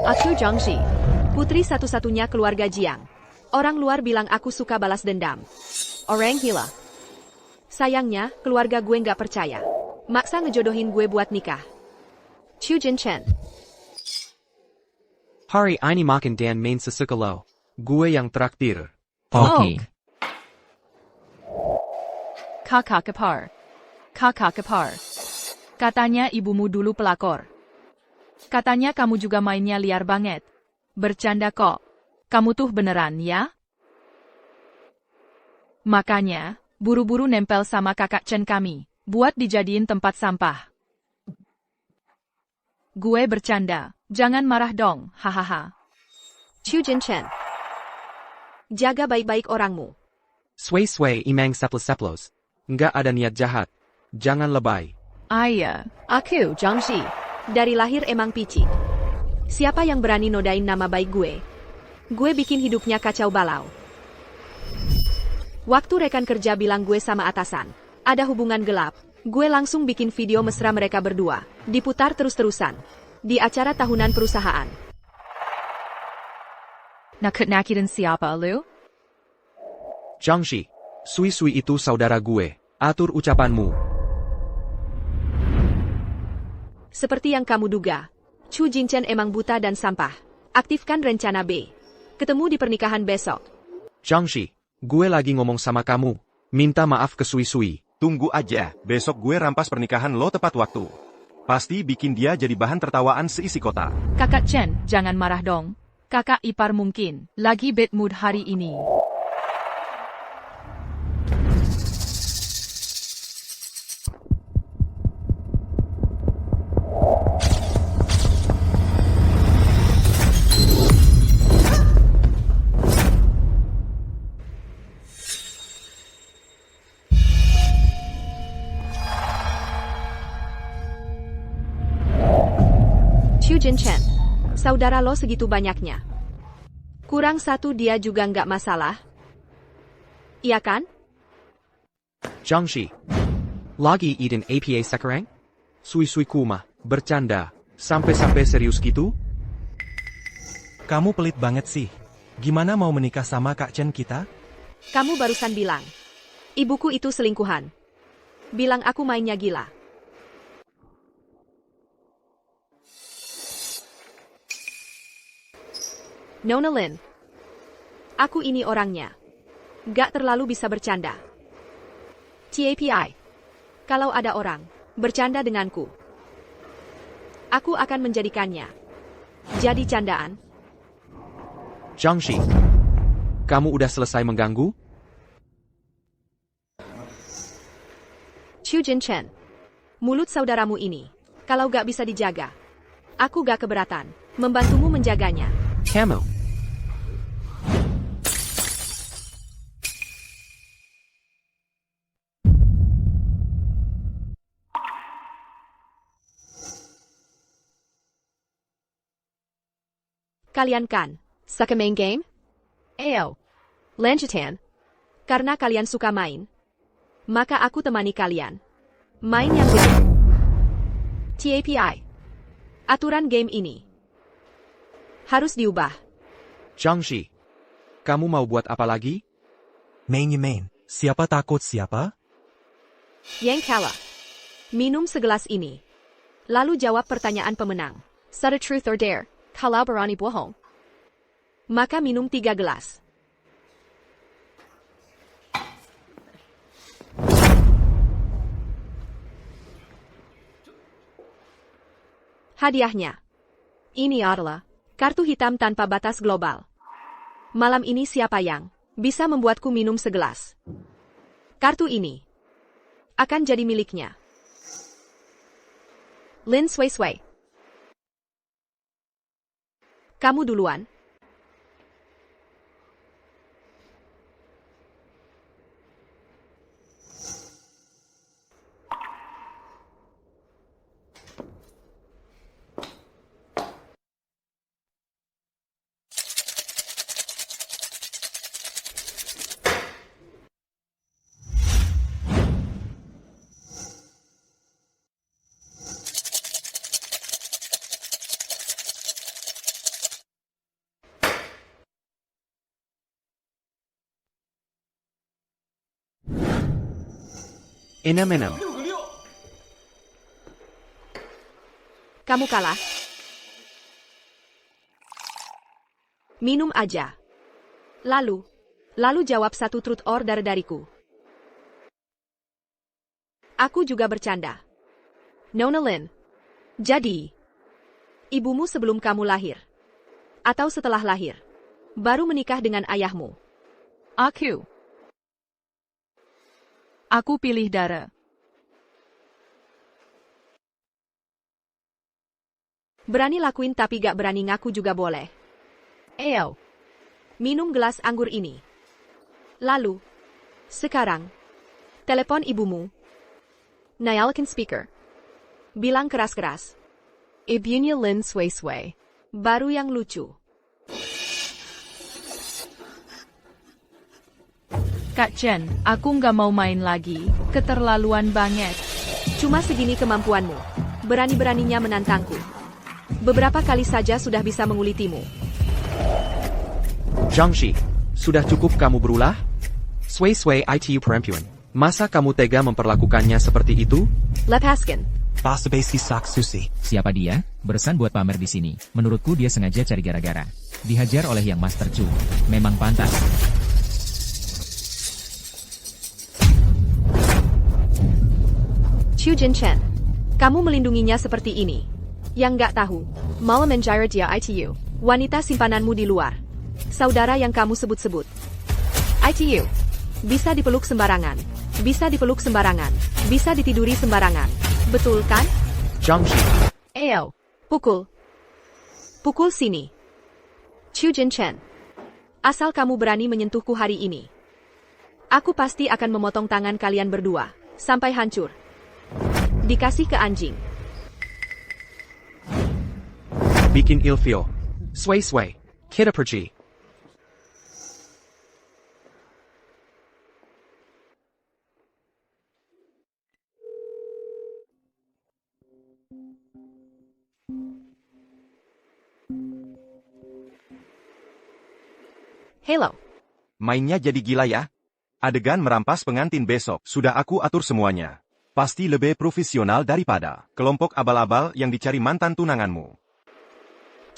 Aku Zhangxi, putri satu-satunya keluarga Jiang. Orang luar bilang aku suka balas dendam. Orang gila. Sayangnya, keluarga gue nggak percaya. Maksa ngejodohin gue buat nikah. Chu Jinchen. Hari ini makan dan main sesuka lo. Gue yang traktir. Oke. Kakak kepar. Kakak kepar. Katanya ibumu dulu pelakor. Katanya kamu juga mainnya liar banget. Bercanda kok. Kamu tuh beneran ya? Makanya, buru-buru nempel sama kakak Chen kami, buat dijadiin tempat sampah. Gue bercanda, jangan marah dong, hahaha. Chu Jinchen. Jaga baik-baik orangmu. Sway imang seplos. Nggak ada niat jahat. Jangan lebay. Ayah, aku Zhangxi. Dari lahir emang picik. Siapa yang berani nodain nama baik gue? Gue bikin hidupnya kacau balau. Waktu rekan kerja bilang gue sama atasan, ada hubungan gelap, gue langsung bikin video mesra mereka berdua, diputar terus-terusan. Di acara tahunan perusahaan. Nakut-nakutin siapa lu? Zhangxi. Sui itu saudara gue. Atur ucapanmu. Seperti yang kamu duga, Chu Jinchen emang buta dan sampah. Aktifkan rencana B. Ketemu di pernikahan besok. Zhangxi. Gue lagi ngomong sama kamu. Minta maaf ke Sui. Tunggu aja, besok gue rampas pernikahan lo tepat waktu. Pasti bikin dia jadi bahan tertawaan seisi kota. Kakak Chen, jangan marah dong. Kakak ipar mungkin lagi bad mood hari ini. Chu Jinchen, saudara lo segitu banyaknya. Kurang satu dia juga nggak masalah. Iya kan? Zhangxi. Lagi eating APA sekarang? Sui kuma. Bercanda. Sampai serius gitu? Kamu pelit banget sih. Gimana mau menikah sama Kak Chen kita? Kamu barusan bilang, ibuku itu selingkuhan. Bilang aku mainnya gila. Nona Lin. Aku ini orangnya. Gak terlalu bisa bercanda. TAPI. Kalau ada orang bercanda denganku, aku akan menjadikannya jadi candaan. Zhangxi. Kamu udah selesai mengganggu? Chu Jinchen. Mulut saudaramu ini, kalau gak bisa dijaga, aku gak keberatan membantumu menjaganya. Kamu. Kalian kan suka main game? Ayo, lanjutan. Karena kalian suka main, maka aku temani kalian. Main yang gede. TAPI. Aturan game ini harus diubah. Zhangxi. Kamu mau buat apa lagi? Main. Siapa takut siapa? Yang kalah, minum segelas ini. Lalu jawab pertanyaan pemenang. Sada truth or dare, kalau berani bohong, maka minum 3 gelas. Hadiahnya. Ini adalah kartu hitam tanpa batas global. Malam ini siapa yang bisa membuatku minum segelas? Kartu ini akan jadi miliknya. Lin Sui. Kamu duluan. Enam-enam. Kamu kalah. Minum aja. Lalu jawab satu truth order dariku. Aku juga bercanda. Nona Lin. Jadi, ibumu sebelum kamu lahir. Atau setelah lahir. Baru menikah dengan ayahmu. Aku pilih Dara. Berani lakuin tapi gak berani ngaku juga boleh. Ayo. Minum gelas anggur ini. Lalu. Sekarang. Telepon ibumu. Nyalakan speaker. Bilang keras-keras. Ibunya Lin Sway. Baru yang lucu. Kak Chen, aku nggak mau main lagi. Keterlaluan banget. Cuma segini kemampuanmu. Berani-beraninya menantangku. Beberapa kali saja sudah bisa mengulitimu. Zhangxi, sudah cukup kamu berulah? Sway itu perempuan. Masa kamu tega memperlakukannya seperti itu? Lepaskan. Basa-basi Susi. Siapa dia? Bersan buat pamer di sini. Menurutku dia sengaja cari gara-gara. Dihajar oleh yang Master Chu. Memang pantas. Chu Jinchen. Kamu melindunginya seperti ini. Yang nggak tahu, malah menjirat dia itu. Wanita simpananmu di luar. Saudara yang kamu sebut-sebut. Itu. Bisa dipeluk sembarangan. Bisa dipeluk sembarangan. Bisa ditiduri sembarangan. Betul kan? Zhangxi, Ayo. Pukul. Pukul sini. Chu Jinchen. Asal kamu berani menyentuhku hari ini. Aku pasti akan memotong tangan kalian berdua. Sampai hancur. Dikasih ke anjing. bikin ilfil. Sway, kita pergi. Hello. Mainnya jadi gila ya? Adegan merampas pengantin besok, sudah aku atur semuanya. Pasti lebih profesional daripada kelompok abal-abal yang dicari mantan tunanganmu.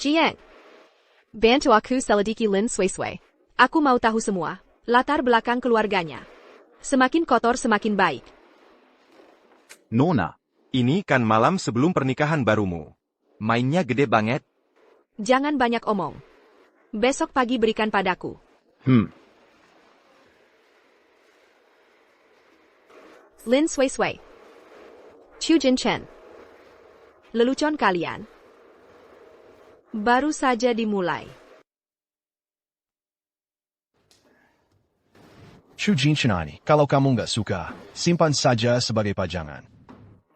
Jiang. Bantu aku selidiki Lin Sway. Aku mau tahu semua, latar belakang keluarganya. Semakin kotor semakin baik. Nona, ini kan malam sebelum pernikahan barumu. Mainnya gede banget. Jangan banyak omong. Besok pagi berikan padaku. Lin Sway. Chu Jinchen. Lelucon kalian. Baru saja dimulai. Chu Jinchenani, kalau kamu nggak suka, simpan saja sebagai pajangan.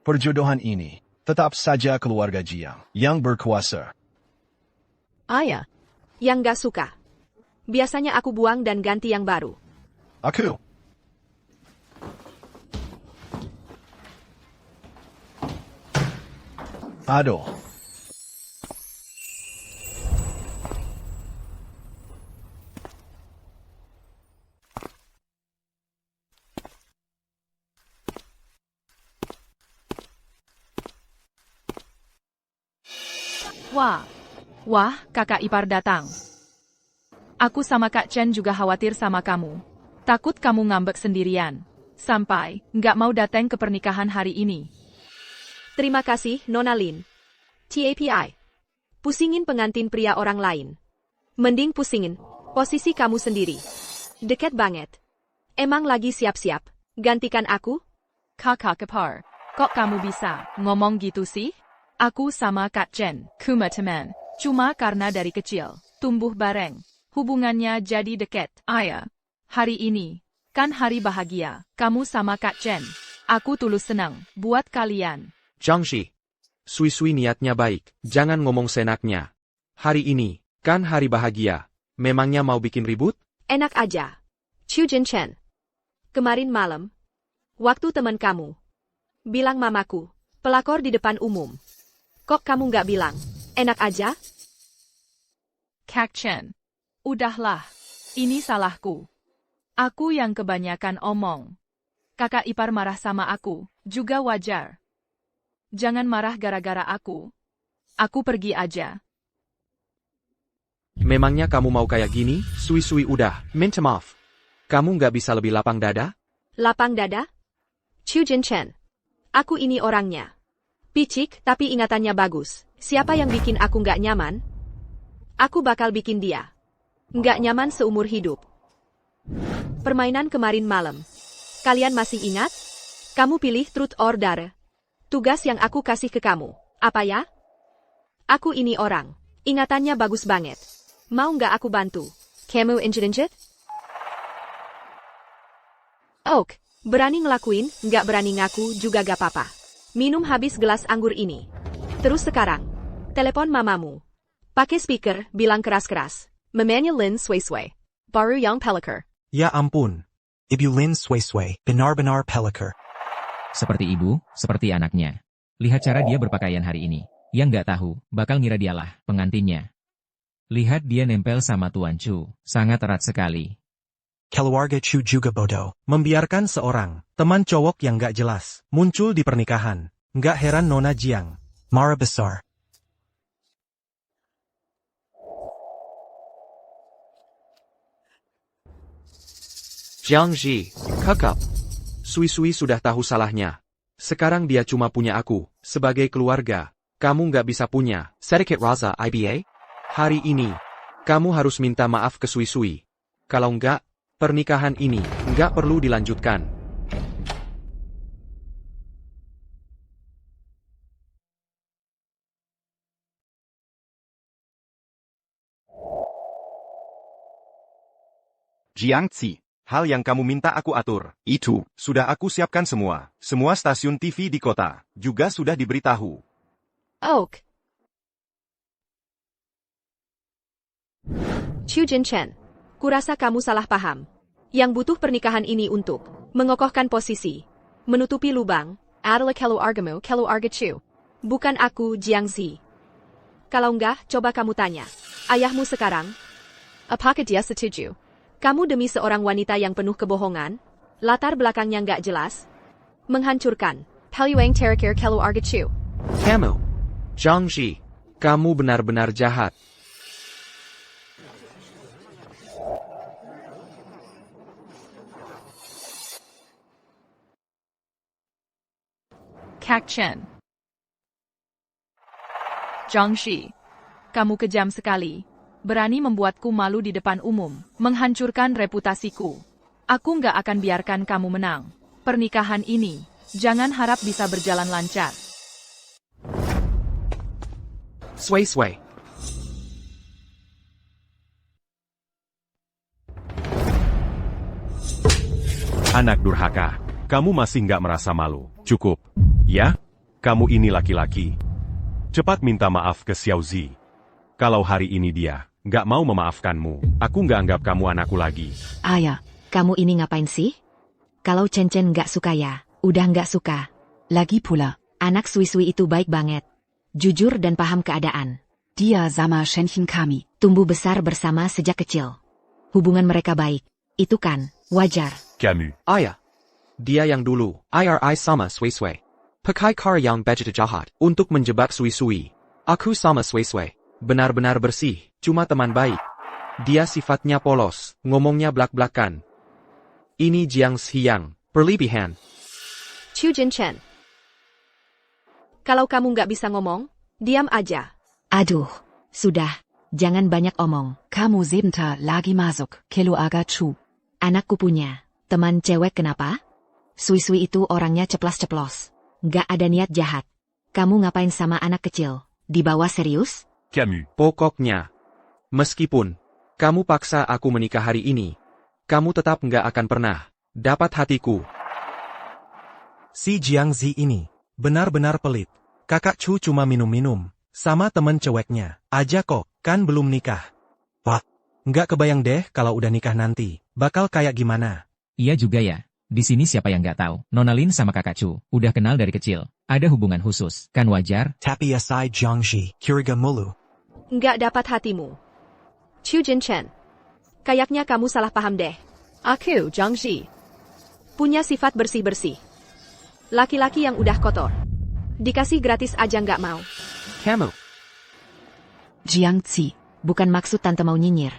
Perjodohan ini, tetap saja keluarga Jiang yang berkuasa. Ayah. Yang gak suka. Biasanya aku buang dan ganti yang baru. Aku. Aduh. Wah, kakak ipar datang. Aku sama Kak Chen juga khawatir sama kamu. Takut kamu ngambek sendirian. Sampai, nggak mau datang ke pernikahan hari ini. Terima kasih, Nona Lin. TAPI. Pusingin pengantin pria orang lain. Mending pusingin posisi kamu sendiri. Deket banget. Emang lagi siap-siap. Gantikan aku? Kakak ipar, kok kamu bisa ngomong gitu sih? Aku sama Kak Chen, cuma teman. Cuma karena dari kecil, tumbuh bareng. Hubungannya jadi deket. Ayah, hari ini, kan hari bahagia. Kamu sama Kak Chen. Aku tulus senang buat kalian. Zhangxi, Sui niatnya baik, jangan ngomong senaknya. Hari ini, kan hari bahagia. Memangnya mau bikin ribut? Enak aja. Chu Jinchen. Kemarin malam, waktu teman kamu bilang mamaku, pelakor di depan umum. Kok kamu nggak bilang? Enak aja? Kak Chen. Udahlah. Ini salahku. Aku yang kebanyakan omong. Kakak ipar marah sama aku, juga wajar. Jangan marah gara-gara aku. Aku pergi aja. Memangnya kamu mau kayak gini? Sui udah, minta maaf. Kamu nggak bisa lebih lapang dada? Lapang dada? Chu Jinchen. Aku ini orangnya. Picik, tapi ingatannya bagus. Siapa yang bikin aku nggak nyaman? Aku bakal bikin dia nggak nyaman seumur hidup. Permainan kemarin malam. Kalian masih ingat? Kamu pilih truth or dare. Tugas yang aku kasih ke kamu. Apa ya? Aku ini orang. Ingatannya bagus banget. Mau nggak aku bantu? Kamu injet-injet? Oak, berani ngelakuin, nggak berani ngaku juga gak apa-apa. Minum habis gelas anggur ini. Terus sekarang, telepon mamamu. Pakai speaker, bilang keras-keras. Mamanya Lin Sui. Baru yang Peliker. Ya ampun. Ibu Lin Sui, benar-benar Peliker. Seperti ibu, seperti anaknya. Lihat cara dia berpakaian hari ini. Yang nggak tahu, bakal ngira dialah pengantinnya. Lihat dia nempel sama Tuan Chu, sangat erat sekali. Keluarga Chu juga bodoh. Membiarkan seorang teman cowok yang gak jelas muncul di pernikahan. Gak heran Nona Jiang Marah besar. Jiang Ji, kakap. Sui sudah tahu salahnya. Sekarang dia cuma punya aku, sebagai keluarga. Kamu nggak bisa punya, sedikit rasa IBA? Hari ini, kamu harus minta maaf ke Sui. Kalau nggak, pernikahan ini nggak perlu dilanjutkan. Jiangzi, hal yang kamu minta aku atur, itu sudah aku siapkan semua. Semua stasiun TV di kota juga sudah diberitahu. Oak. Chu Jinchen, kurasa kamu salah paham. Yang butuh pernikahan ini untuk mengokohkan posisi, menutupi lubang, adalah keluargamu, keluarga Chu. Bukan aku, Jiangzi. Kalau enggak, coba kamu tanya. Ayahmu sekarang, apakah dia setuju? Kamu demi seorang wanita yang penuh kebohongan, latar belakangnya nggak jelas, menghancurkan peluang terakhir keluarga Chu. Kamu, Jiang Ji, kamu benar-benar jahat. Kak Chen. Zhang Shi. Kamu kejam sekali. Berani membuatku malu di depan umum, menghancurkan reputasiku. Aku nggak akan biarkan kamu menang. Pernikahan ini, jangan harap bisa berjalan lancar. Sui. Anak durhaka, kamu masih nggak merasa malu? Cukup. Ya? Kamu ini laki-laki. Cepat minta maaf ke Xiaozi. Kalau hari ini dia nggak mau memaafkanmu, aku nggak anggap kamu anakku lagi. Ayah, kamu ini ngapain sih? Kalau Chen nggak suka ya, udah nggak suka. Lagi pula, anak Sui itu baik banget. Jujur dan paham keadaan. Dia sama Shenchen kami, tumbuh besar bersama sejak kecil. Hubungan mereka baik, itu kan, wajar. Kamu. Ayah, dia yang dulu, IRI sama Sui. Pakai cara yang begitu jahat untuk menjebak Sui. Aku sama Sui. Benar-benar bersih, cuma teman baik. Dia sifatnya polos, ngomongnya blak-blakan. Ini Jiang Xiang, berlebihan. Chu Jinchen. Kalau kamu nggak bisa ngomong, diam aja. Aduh, sudah, jangan banyak omong. Kamu sebentar lagi masuk, keluarga Chu. Anakku punya teman cewek kenapa? Sui itu orangnya ceplas-ceplos. Nggak ada niat jahat. Kamu ngapain sama anak kecil? Dibawa serius? Kamu. Pokoknya, meskipun kamu paksa aku menikah hari ini, kamu tetap nggak akan pernah dapat hatiku. Si Jiangzi ini benar-benar pelit. Kakak Chu cuma minum-minum sama temen ceweknya aja kok, kan belum nikah. Wah, nggak kebayang deh kalau udah nikah nanti, bakal kayak gimana. Iya juga ya. Di sini siapa yang nggak tahu? Nona Lin sama kakak Chu udah kenal dari kecil. Ada hubungan khusus, kan wajar? Tapi asai Jiangji, kiriga mulu. Nggak dapat hatimu. Chu Jinchen. Kayaknya kamu salah paham deh. Aku, Jiang Ji. Punya sifat bersih-bersih. Laki-laki yang udah kotor. Dikasih gratis aja nggak mau. Kamu. Jiangzi, bukan maksud tante mau nyinyir.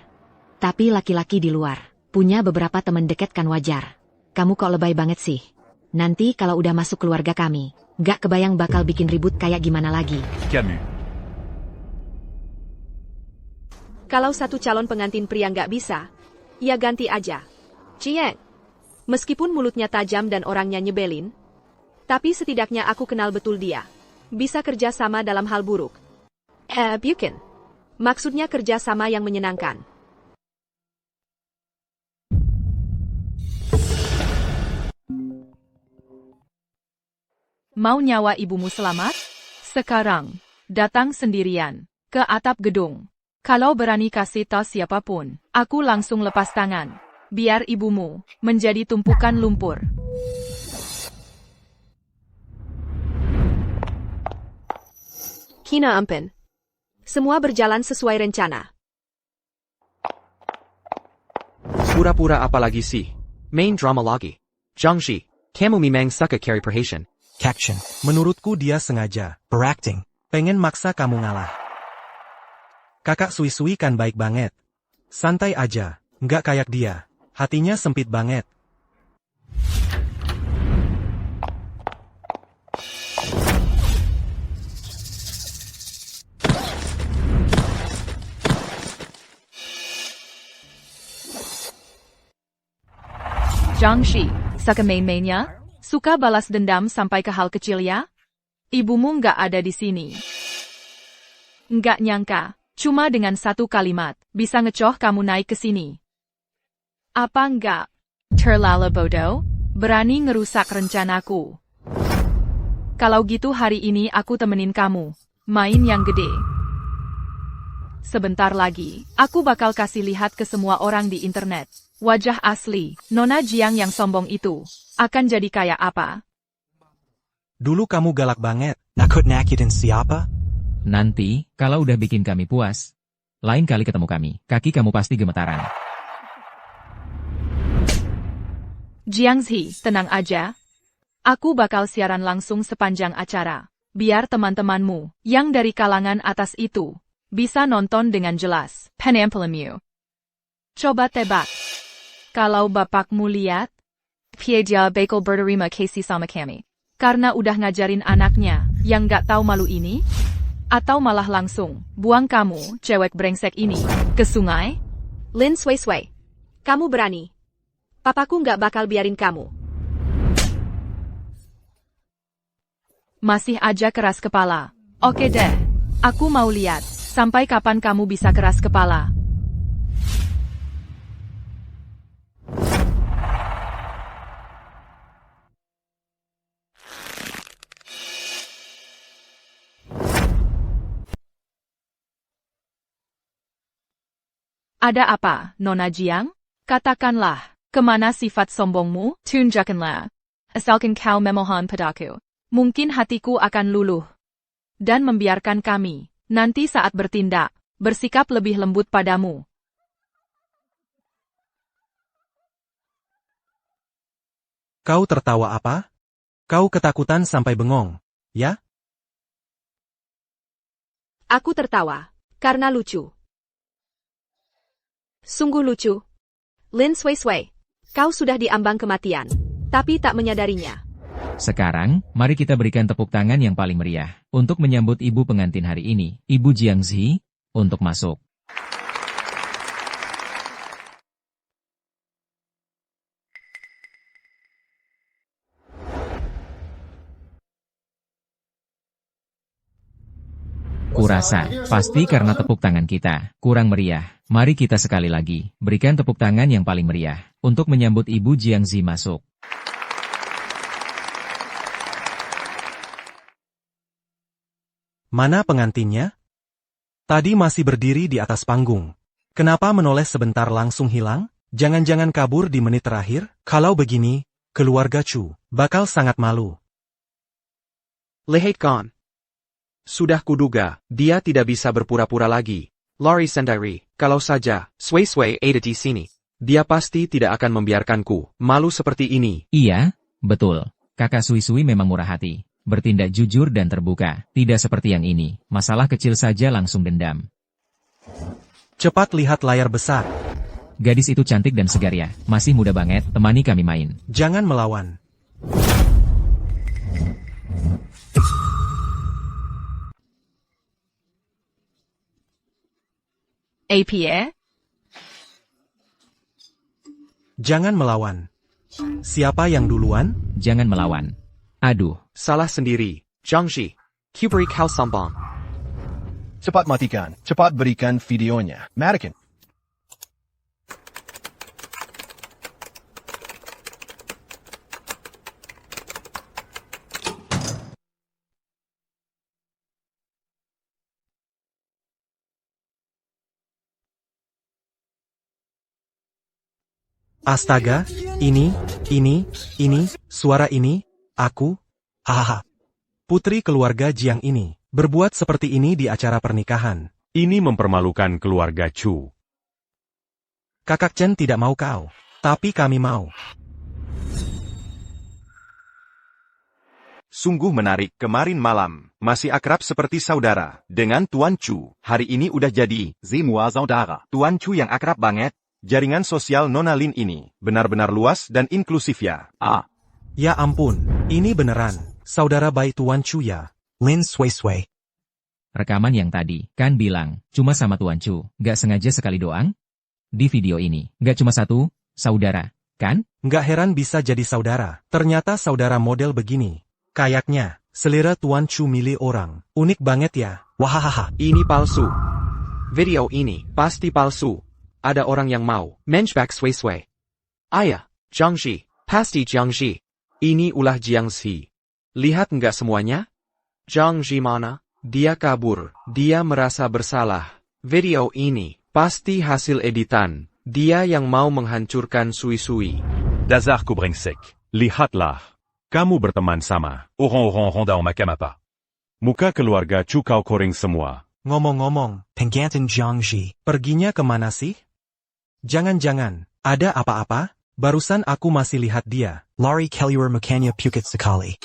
Tapi laki-laki di luar, punya beberapa teman deket kan wajar. Kamu kok lebay banget sih? Nanti kalau udah masuk keluarga kami, nggak kebayang bakal bikin ribut kayak gimana lagi. Camus. Kalau satu calon pengantin pria nggak bisa, ya ganti aja. Cieng. Meskipun mulutnya tajam dan orangnya nyebelin, tapi setidaknya aku kenal betul dia. Bisa kerja sama dalam hal buruk. Bukan. Maksudnya kerja sama yang menyenangkan. Mau nyawa ibumu selamat? Sekarang, datang sendirian, ke atap gedung. Kalau berani kasih tahu siapapun, aku langsung lepas tangan. Biar ibumu menjadi tumpukan lumpur. Kina ampen. Semua berjalan sesuai rencana. Pura-pura apa lagi sih? Main drama lagi. Jiangzi, kamu memang suka carry perhatian. Caction. Menurutku dia sengaja. Beracting. Pengen maksa kamu ngalah. Kakak Sui-Sui kan baik banget. Santai aja, nggak kayak dia. Hatinya sempit banget. Jiangzi, suka main-mainnya? Suka balas dendam sampai ke hal kecil ya? Ibumu nggak ada di sini. Nggak nyangka, cuma dengan satu kalimat, bisa ngecoh kamu naik ke sini. Apa nggak? Terlalu bodoh? Berani ngerusak rencanaku. Kalau gitu hari ini aku temenin kamu. Main yang gede. Sebentar lagi, aku bakal kasih lihat ke semua orang di internet. Wajah asli, Nona Jiang yang sombong itu, akan jadi kayak apa? Dulu kamu galak banget. Nakut nakutin siapa? Nanti, kalau udah bikin kami puas, lain kali ketemu kami, kaki kamu pasti gemetaran. Jiangzi, tenang aja. Aku bakal siaran langsung sepanjang acara. Biar teman-temanmu, yang dari kalangan atas itu, bisa nonton dengan jelas. Penampilmu. Coba tebak. Kalau bapakmu lihat, dia bakal berterima kasih sama kami. Karena udah ngajarin anaknya, yang gak tahu malu ini? Atau malah langsung, buang kamu, cewek brengsek ini, ke sungai? Lin Sui-Sui. Kamu berani. Papaku nggak bakal biarin kamu. Masih aja keras kepala. Oke deh. Aku mau lihat, sampai kapan kamu bisa keras kepala. Ada apa, Nona Jiang? Katakanlah, kemana sifat sombongmu? Tunjukkanlah. Asalkan kau memohon padaku, mungkin hatiku akan luluh. Dan membiarkan kami, nanti saat bertindak, bersikap lebih lembut padamu. Kau tertawa apa? Kau ketakutan sampai bengong, ya? Aku tertawa, karena lucu. Sungguh lucu. Lin Sui-Sui, kau sudah diambang kematian, tapi tak menyadarinya. Sekarang, mari kita berikan tepuk tangan yang paling meriah, untuk menyambut ibu pengantin hari ini, Ibu Jiangzi, untuk masuk. Kurasa, pasti karena tepuk tangan kita kurang meriah. Mari kita sekali lagi, berikan tepuk tangan yang paling meriah, untuk menyambut Ibu Jiangzi masuk. Mana pengantinnya? Tadi masih berdiri di atas panggung. Kenapa menoleh sebentar langsung hilang? Jangan-jangan kabur di menit terakhir? Kalau begini, keluarga Chu bakal sangat malu. Lihat kan. Sudah kuduga, dia tidak bisa berpura-pura lagi. Lari sendiri, kalau saja, Sui-Sui ada di sini. Dia pasti tidak akan membiarkanku malu seperti ini. Iya, betul. Kakak Sui-Sui memang murah hati. Bertindak jujur dan terbuka. Tidak seperti yang ini. Masalah kecil saja langsung dendam. Cepat lihat layar besar. Gadis itu cantik dan segar ya. Masih muda banget, temani kami main. Jangan melawan. APA? Jangan melawan. Siapa yang duluan? Jangan melawan. Aduh. Salah sendiri. Zhangxi. Kuberi kau sombong. Cepat matikan. Cepat berikan videonya. Matikan. Astaga, ini, suara ini, aku, hahaha. Putri keluarga Jiang ini, berbuat seperti ini di acara pernikahan. Ini mempermalukan keluarga Chu. Kakak Chen tidak mau kau, tapi kami mau. Sungguh menarik, kemarin malam, masih akrab seperti saudara, dengan Tuan Chu. Hari ini udah jadi, Zimua Saudara. Tuan Chu yang akrab banget. Jaringan sosial Nona Lin ini, benar-benar luas dan inklusif ya. Ya ampun, ini beneran, saudara baik Tuan Chu ya. Lin Sui-Sui. Rekaman yang tadi, kan bilang, cuma sama Tuan Chu, gak sengaja sekali doang? Di video ini, gak cuma satu, saudara, kan? Nggak heran bisa jadi saudara, ternyata saudara model begini. Kayaknya, selera Tuan Chu milih orang, unik banget ya. Wahahaha. Ini palsu. Video ini pasti palsu. Ada orang yang mau menjebak Sui-Sui. Ayah, Zhangxi, pasti Zhangxi. Ini ulah Jiangxi. Lihat nggak semuanya? Zhangxi mana? Dia kabur. Dia merasa bersalah. Video ini pasti hasil editan. Dia yang mau menghancurkan Sui-Sui. Dasar brengsek. Lihatlah. Kamu berteman sama orang-orang Honda Makamapa. Muka keluarga Chu kau koreng semua. Ngomong-ngomong, Penggantin Jiangxi. perginya kemana sih? Jangan-jangan, ada apa-apa? Barusan aku masih lihat dia. Lari keluar mukanya pukit sekali.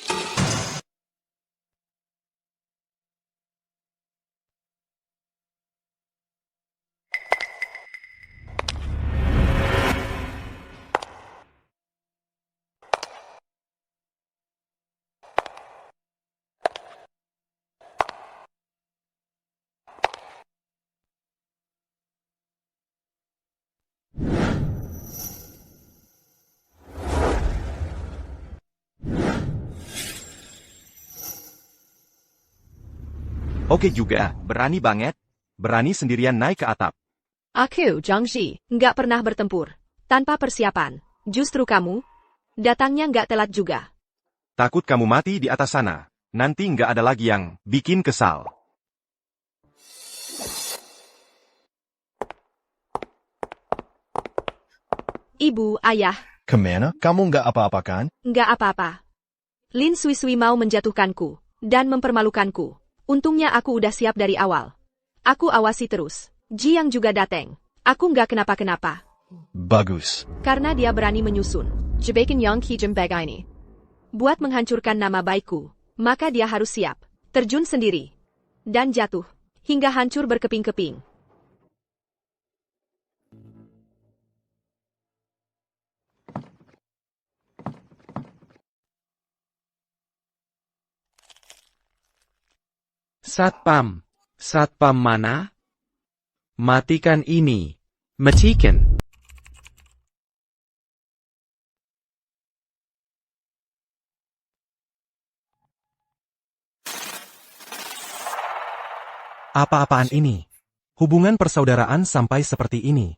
Oke juga, berani banget. Berani sendirian naik ke atap. Aku, Zhangxi, nggak pernah bertempur. Tanpa persiapan. Justru kamu, datangnya nggak telat juga. Takut kamu mati di atas sana. Nanti nggak ada lagi yang bikin kesal. Ibu, ayah, Kemana? Kamu nggak apa-apa kan? nggak apa-apa. Lin Sui-Sui mau menjatuhkanku dan mempermalukanku. Untungnya aku udah siap dari awal. Aku awasi terus. Jiang juga dateng. Aku nggak kenapa-kenapa. Bagus. Karena dia berani menyusun. Jebakan yang hijem ini. Buat menghancurkan nama baikku, maka dia harus siap. Terjun sendiri. Dan jatuh. Hingga hancur berkeping-keping. Satpam. Satpam mana? Matikan ini. Matikan. Apa-apaan ini? Hubungan persaudaraan sampai seperti ini.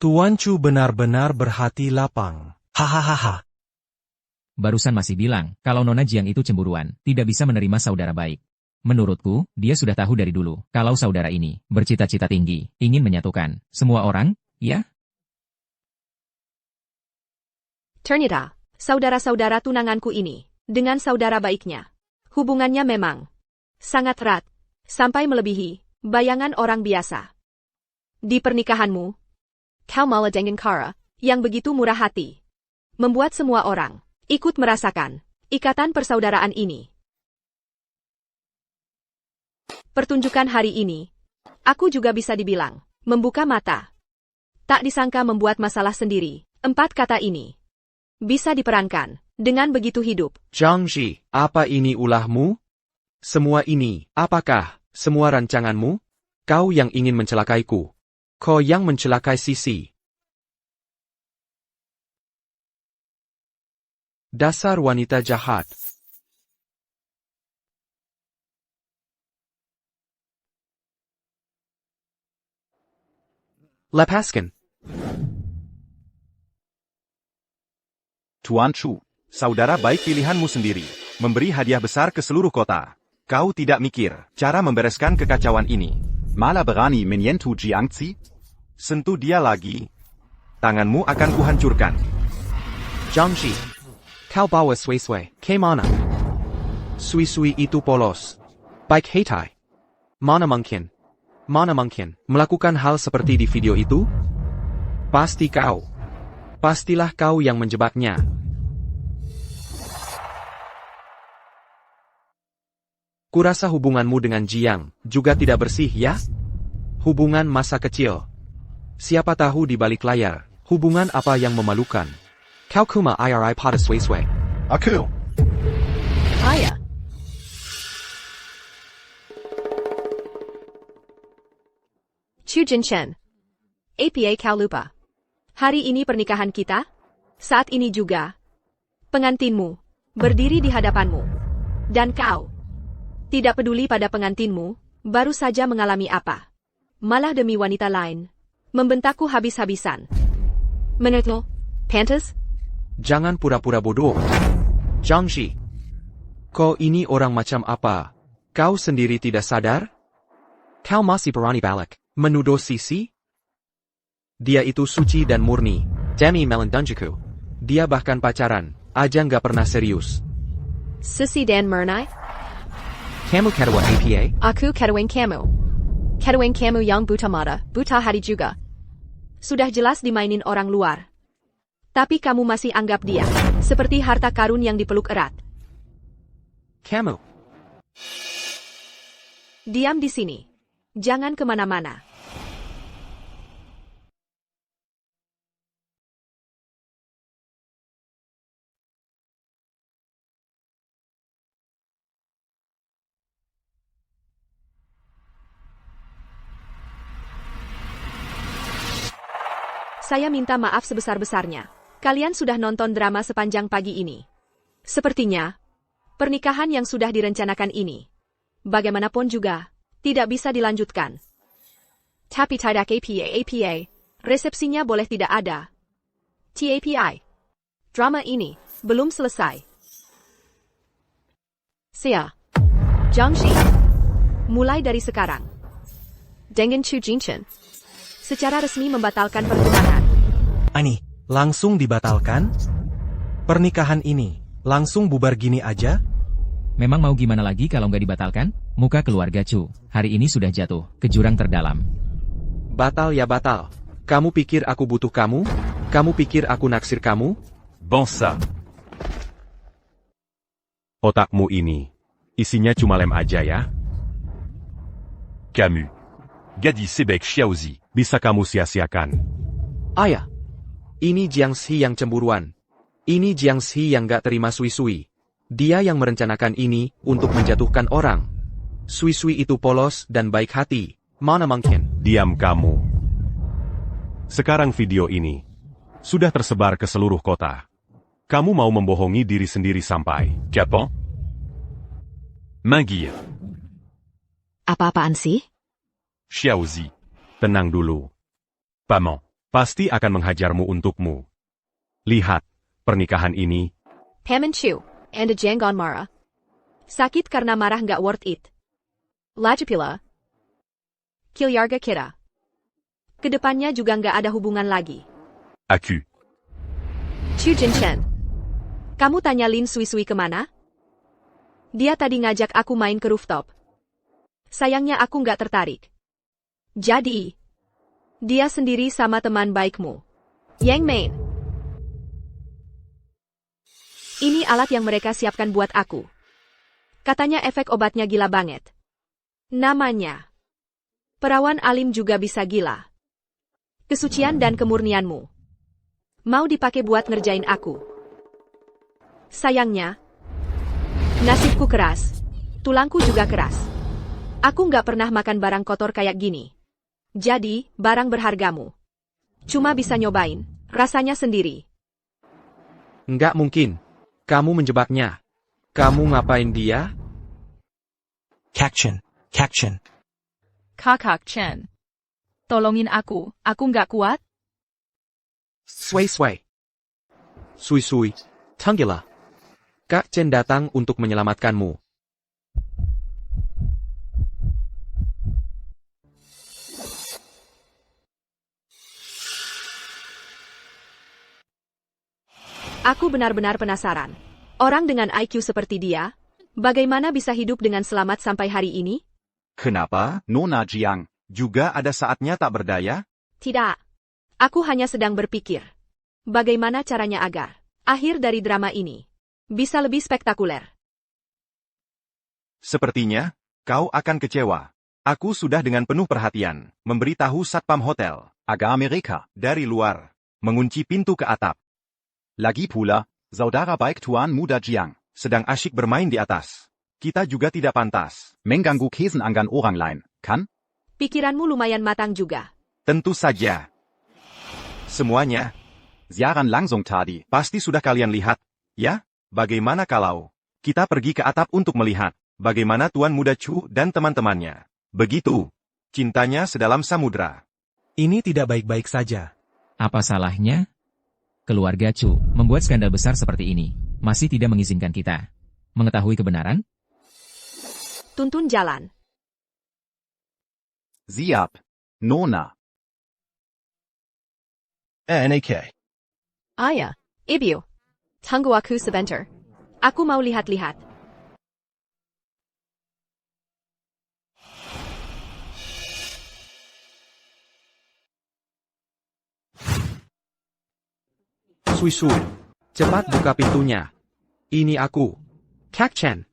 Tuan Chu benar-benar berhati lapang. Hahaha. Barusan masih bilang, kalau Nona Jiang itu cemburuan, tidak bisa menerima saudara baik. Menurutku, dia sudah tahu dari dulu, kalau saudara ini, bercita-cita tinggi, ingin menyatukan semua orang, ya? Ternyata, saudara-saudara tunanganku ini, dengan saudara baiknya, hubungannya memang sangat erat, sampai melebihi bayangan orang biasa. Di pernikahanmu, kau malah dengan cara yang begitu murah hati. Membuat semua orang ikut merasakan ikatan persaudaraan ini. Pertunjukan hari ini, aku juga bisa dibilang membuka mata. Tak disangka membuat masalah sendiri. 4 kata ini bisa diperankan dengan begitu hidup. Zhang Ji, apa ini ulahmu? Semua ini, apakah semua rancanganmu? Kau yang ingin mencelakaiku. Kau yang mencelakai Sisi. Dasar wanita jahat. Lepaskan. Tuan Chu, saudara baik pilihanmu sendiri, memberi hadiah besar ke seluruh kota. Kau tidak mikir cara membereskan kekacauan ini. Malah berani menyentuh Jiangzi? Sentuh dia lagi. Tanganmu akan kuhancurkan. Zhang Ji, kau bawa Sui Sui ke mana? Sui Sui itu polos. Baik Heitai. Mana mungkin melakukan hal seperti di video itu? Pasti kau. Pastilah kau yang menjebaknya. Kurasa hubunganmu dengan Jiang juga tidak bersih ya? Hubungan masa kecil. Siapa tahu di balik layar, hubungan apa yang memalukan. Kau kuma iri pada Sui Sui. Aku. Ayah. Chu Jinchen. APA kau lupa. Hari ini pernikahan kita? Saat ini juga. Pengantinmu berdiri di hadapanmu. Dan kau tidak peduli pada pengantinmu, baru saja mengalami apa. Malah demi wanita lain. Membentakku habis-habisan. Menurutmu, pantas? Jangan pura-pura bodoh. Zhang Ji. Kau ini orang macam apa? Kau sendiri tidak sadar? Kau masih berani balik menuduh Sisi? Dia itu suci dan murni. Demi Melendunjiku. Dia bahkan pacaran aja nggak pernah serius. Sisi dan murni? Kamu kedua APA? Aku keduing kamu. Keduing kamu yang buta mata, buta hati juga. Sudah jelas dimainin orang luar. Tapi kamu masih anggap dia seperti harta karun yang dipeluk erat. Kamu. Diam di sini. Jangan kemana-mana. Saya minta maaf sebesar-besarnya. Kalian sudah nonton drama sepanjang pagi ini. Sepertinya, pernikahan yang sudah direncanakan ini, bagaimanapun juga, tidak bisa dilanjutkan. Tapi tidak APA, resepsinya boleh tidak ada. TAPI. Drama ini belum selesai. Sia. Zhang Ji. Mulai dari sekarang. Dengan Chu Jinchen. Secara resmi membatalkan pertunangan. Ani, langsung dibatalkan? Pernikahan ini, langsung bubar gini aja? Memang mau gimana lagi kalau nggak dibatalkan? Muka keluarga Chu, hari ini sudah jatuh ke jurang terdalam. Batal ya batal. Kamu pikir aku butuh kamu? Kamu pikir aku naksir kamu? Bangsa. Otakmu ini, isinya cuma lem aja ya? Camus. Gadi Sebek Xiaozi, bisa kamu sia-siakan. Ayah. Ini Jiangxi yang cemburuan. Ini Jiangxi yang gak terima Sui Sui. Dia yang merencanakan ini untuk menjatuhkan orang. Sui Sui itu polos dan baik hati. Mana mungkin? Diam kamu. Sekarang video ini sudah tersebar ke seluruh kota. Kamu mau membohongi diri sendiri sampai Jepang? Menggir. Apa-apaan sih? Xiaozi, tenang dulu. Paman, pasti akan menghajarmu untukmu. Lihat, pernikahan ini. Paman Chu, and Janggon Mara. Sakit karena marah nggak worth it. Lajapila. Kilyarga kita. Kedepannya juga nggak ada hubungan lagi. Aku. Chu Jinchen. Kamu tanya Lin Sui Sui kemana? Dia tadi ngajak aku main ke rooftop. Sayangnya aku nggak tertarik. Jadi, dia sendiri sama teman baikmu. Yang Main. Ini alat yang mereka siapkan buat aku. Katanya efek obatnya gila banget. Namanya Perawan Alim juga bisa gila. Kesucian dan kemurnianmu mau dipakai buat ngerjain aku. Sayangnya, nasibku keras. Tulangku juga keras. Aku nggak pernah makan barang kotor kayak gini. Jadi, barang berhargamu cuma bisa nyobain rasanya sendiri. Nggak mungkin. Kamu menjebaknya. Kamu ngapain dia? Kakchen. Kakchen. Kakak Chen. Tolongin aku nggak kuat. Sway. Sui. Tanggila. Kak Chen datang untuk menyelamatkanmu. Aku benar-benar penasaran. Orang dengan IQ seperti dia, bagaimana bisa hidup dengan selamat sampai hari ini? Kenapa, Nona Jiang? Juga ada saatnya tak berdaya? Tidak. Aku hanya sedang berpikir. Bagaimana caranya agar akhir dari drama ini bisa lebih spektakuler. Sepertinya, kau akan kecewa. Aku sudah dengan penuh perhatian memberitahu Satpam Hotel agar mereka dari luar mengunci pintu ke atap. Lagi pula, saudara baik Tuan Muda Jiang sedang asyik bermain di atas. Kita juga tidak pantas mengganggu kesenangan orang lain, kan? Pikiranmu lumayan matang juga. Tentu saja. Semuanya. Siaran langsung tadi pasti sudah kalian lihat, ya? Bagaimana kalau kita pergi ke atap untuk melihat bagaimana Tuan Muda Chu dan teman-temannya? Begitu. Cintanya sedalam samudra. Ini tidak baik-baik saja. Apa salahnya? Keluarga Chu membuat skandal besar seperti ini, masih tidak mengizinkan kita mengetahui kebenaran? Tuntun jalan. Siap. Nona. NAK. Ayah, Ibu. Tunggu aku sebentar. Aku mau lihat-lihat. Sui. Cepat buka pintunya. Ini aku. Kak Chen.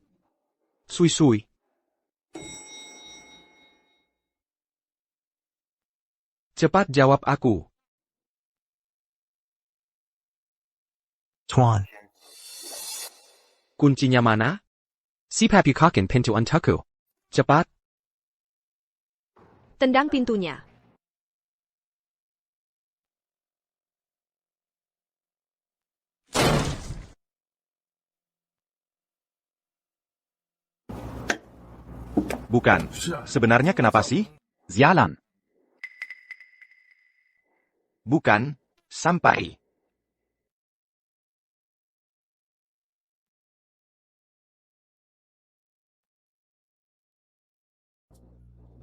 Sui. Cepat jawab aku. Tuan. Kuncinya mana? Sipap yukakin pintu untukku. Cepat. Tendang pintunya. Bukan. Sebenarnya kenapa sih? Sialan. Bukan. Sampai.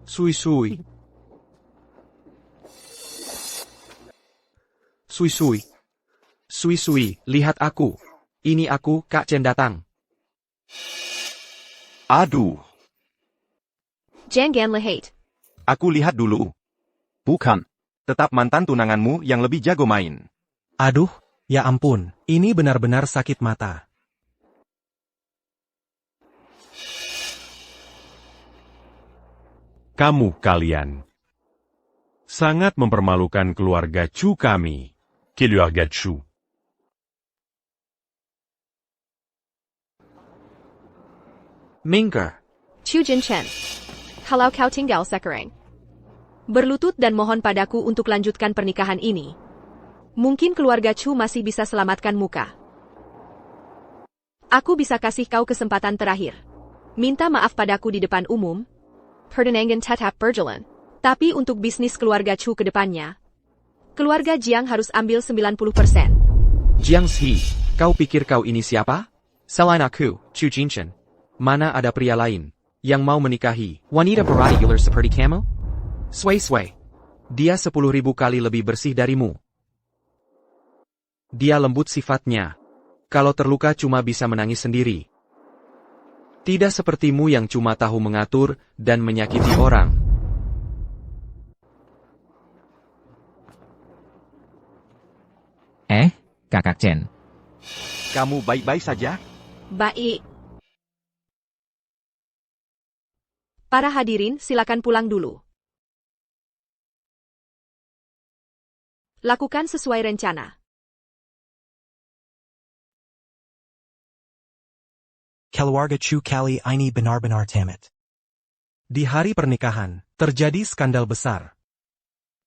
Sui. Sui, lihat aku. Ini aku, Kak Chen datang. Aduh. Jangan lihat. Aku lihat dulu. Bukan. Tetap mantan tunanganmu yang lebih jago main. Aduh, ya ampun, ini benar-benar sakit mata. Kamu kalian sangat mempermalukan keluarga Chu kami. Keluarga Chu. Minker. Chu Jin Chen. Kalau kau tinggal sekarang, berlutut dan mohon padaku untuk lanjutkan pernikahan ini. Mungkin keluarga Chu masih bisa selamatkan muka. Aku bisa kasih kau kesempatan terakhir. Minta maaf padaku di depan umum. Pertunangan tetap berjalan. Tapi untuk bisnis keluarga Chu ke depannya, keluarga Jiang harus ambil 90%. Jiang Shi, kau pikir kau ini siapa? Selain aku, Chu Jinchen. Mana ada pria lain yang mau menikahi wanita berani ular seperti kamu? Sway. Dia 10.000 kali lebih bersih darimu. Dia lembut sifatnya. Kalau terluka cuma bisa menangis sendiri. Tidak sepertimu yang cuma tahu mengatur dan menyakiti orang. Kakak Chen. Kamu baik-baik saja? Baik. Para hadirin, silakan pulang dulu. Lakukan sesuai rencana. Keluarga Chu kali ini benar-benar tamat. Di hari pernikahan, terjadi skandal besar.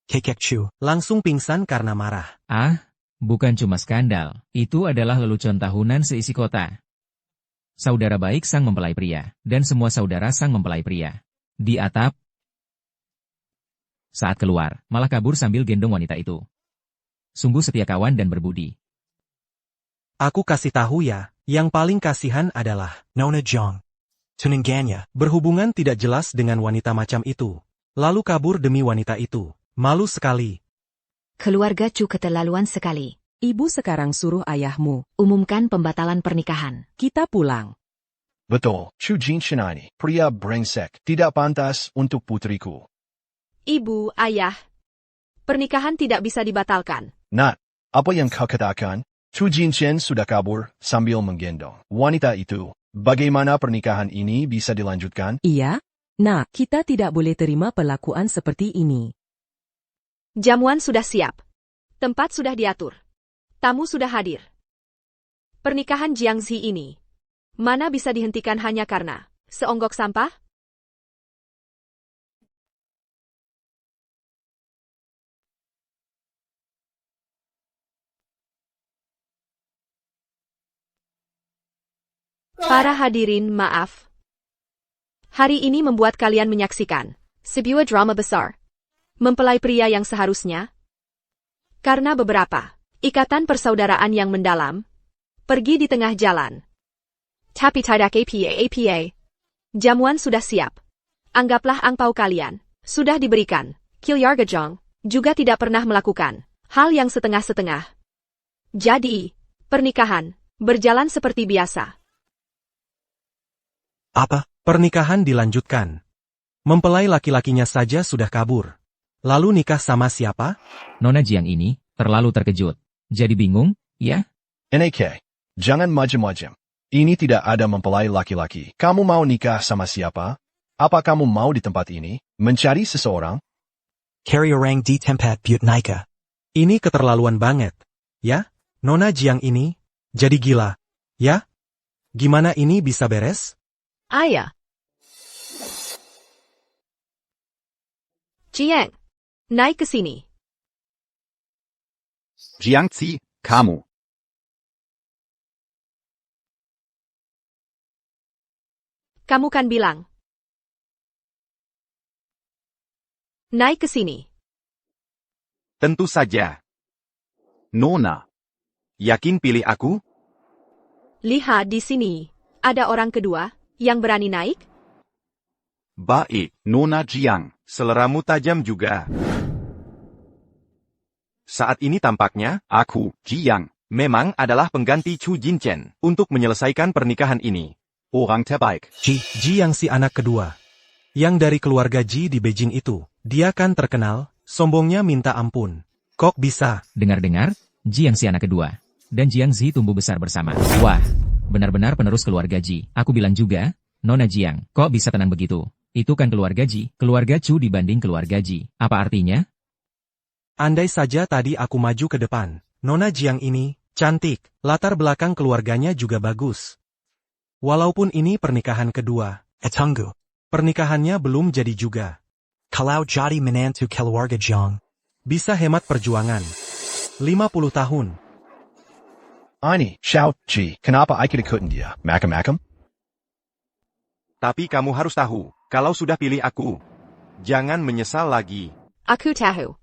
Kakak Chu, Langsung pingsan karena marah. Ah, bukan cuma skandal. Itu adalah lelucon tahunan seisi kota. Saudara baik sang mempelai pria, dan semua saudara sang mempelai pria. Di atap. Saat keluar, malah kabur sambil gendong wanita itu. Sungguh setia kawan dan berbudi. Aku kasih tahu ya, yang paling kasihan adalah Nona Jiang. Tunangannya, berhubungan tidak jelas dengan wanita macam itu. Lalu kabur demi wanita itu. Malu sekali. Keluarga Chu keterlaluan sekali. Ibu sekarang suruh ayahmu. Umumkan pembatalan pernikahan. Kita pulang. Betul, Chu Jinshan ini, pria brengsek, tidak pantas untuk putriku. Ibu, ayah. Pernikahan tidak bisa dibatalkan. Nat, apa yang kau katakan? Chu Jinshan sudah kabur sambil menggendong wanita itu. Bagaimana pernikahan ini bisa dilanjutkan? Iya? Nah, kita tidak boleh terima perlakuan seperti ini. Jamuan sudah siap. Tempat sudah diatur. Tamu sudah hadir. Pernikahan Jiangzi ini, mana bisa dihentikan hanya karena seonggok sampah? Para hadirin, maaf. Hari ini membuat kalian menyaksikan sebuah drama besar. Mempelai pria yang seharusnya. Karena beberapa ikatan persaudaraan yang mendalam, pergi di tengah jalan. Tapi tidak apa. Jamuan sudah siap. Anggaplah angpau kalian sudah diberikan. Keluarga Jiang juga tidak pernah melakukan hal yang setengah-setengah. Jadi, pernikahan berjalan seperti biasa. Apa? Pernikahan dilanjutkan. Mempelai laki-lakinya saja sudah kabur. Lalu nikah sama siapa? Nona Jiang ini terlalu terkejut. Jadi bingung, ya? NK, jangan macam-macam. Ini tidak ada mempelai laki-laki. Kamu mau nikah sama siapa? Apa kamu mau di tempat ini mencari seseorang? Carry orang di tempat but nikah. Ini keterlaluan banget. Ya? Nona Jiang ini jadi gila. Ya? Gimana ini bisa beres? Ayah. Jiang, naik ke sini. Jiangzi, kamu. Kamu kan bilang. Naik ke sini. Tentu saja. Nona. Yakin pilih aku? Lihat di sini. Ada orang kedua yang berani naik? Baik, Nona Jiang. Seleramu tajam juga. Saat ini tampaknya, aku, Jiang, memang adalah pengganti Chu Jinchen untuk menyelesaikan pernikahan ini. Orang terbaik. Ji yang si anak kedua. Yang dari keluarga Ji di Beijing itu. Dia kan terkenal, sombongnya minta ampun. Kok bisa? Dengar-dengar, Ji yang si anak kedua. Dan Jiangzi tumbuh besar bersama. Wah, benar-benar penerus keluarga Ji. Aku bilang juga, Nona Jiang, kok bisa tenang begitu? Itu kan keluarga Ji, keluarga Chu dibanding keluarga Ji. Apa artinya? Andai saja tadi aku maju ke depan. Nona Jiang ini, cantik, latar belakang keluarganya juga bagus. Walaupun ini pernikahan kedua. Tunggu. Pernikahannya belum jadi juga. Kalau jadi menantu keluarga Jiang. Bisa hemat perjuangan. 50 tahun. Ini, Xiao Ji, kenapa aku ikutin dia? Macam-macam? Tapi kamu harus tahu, kalau sudah pilih aku, jangan menyesal lagi. Aku tahu.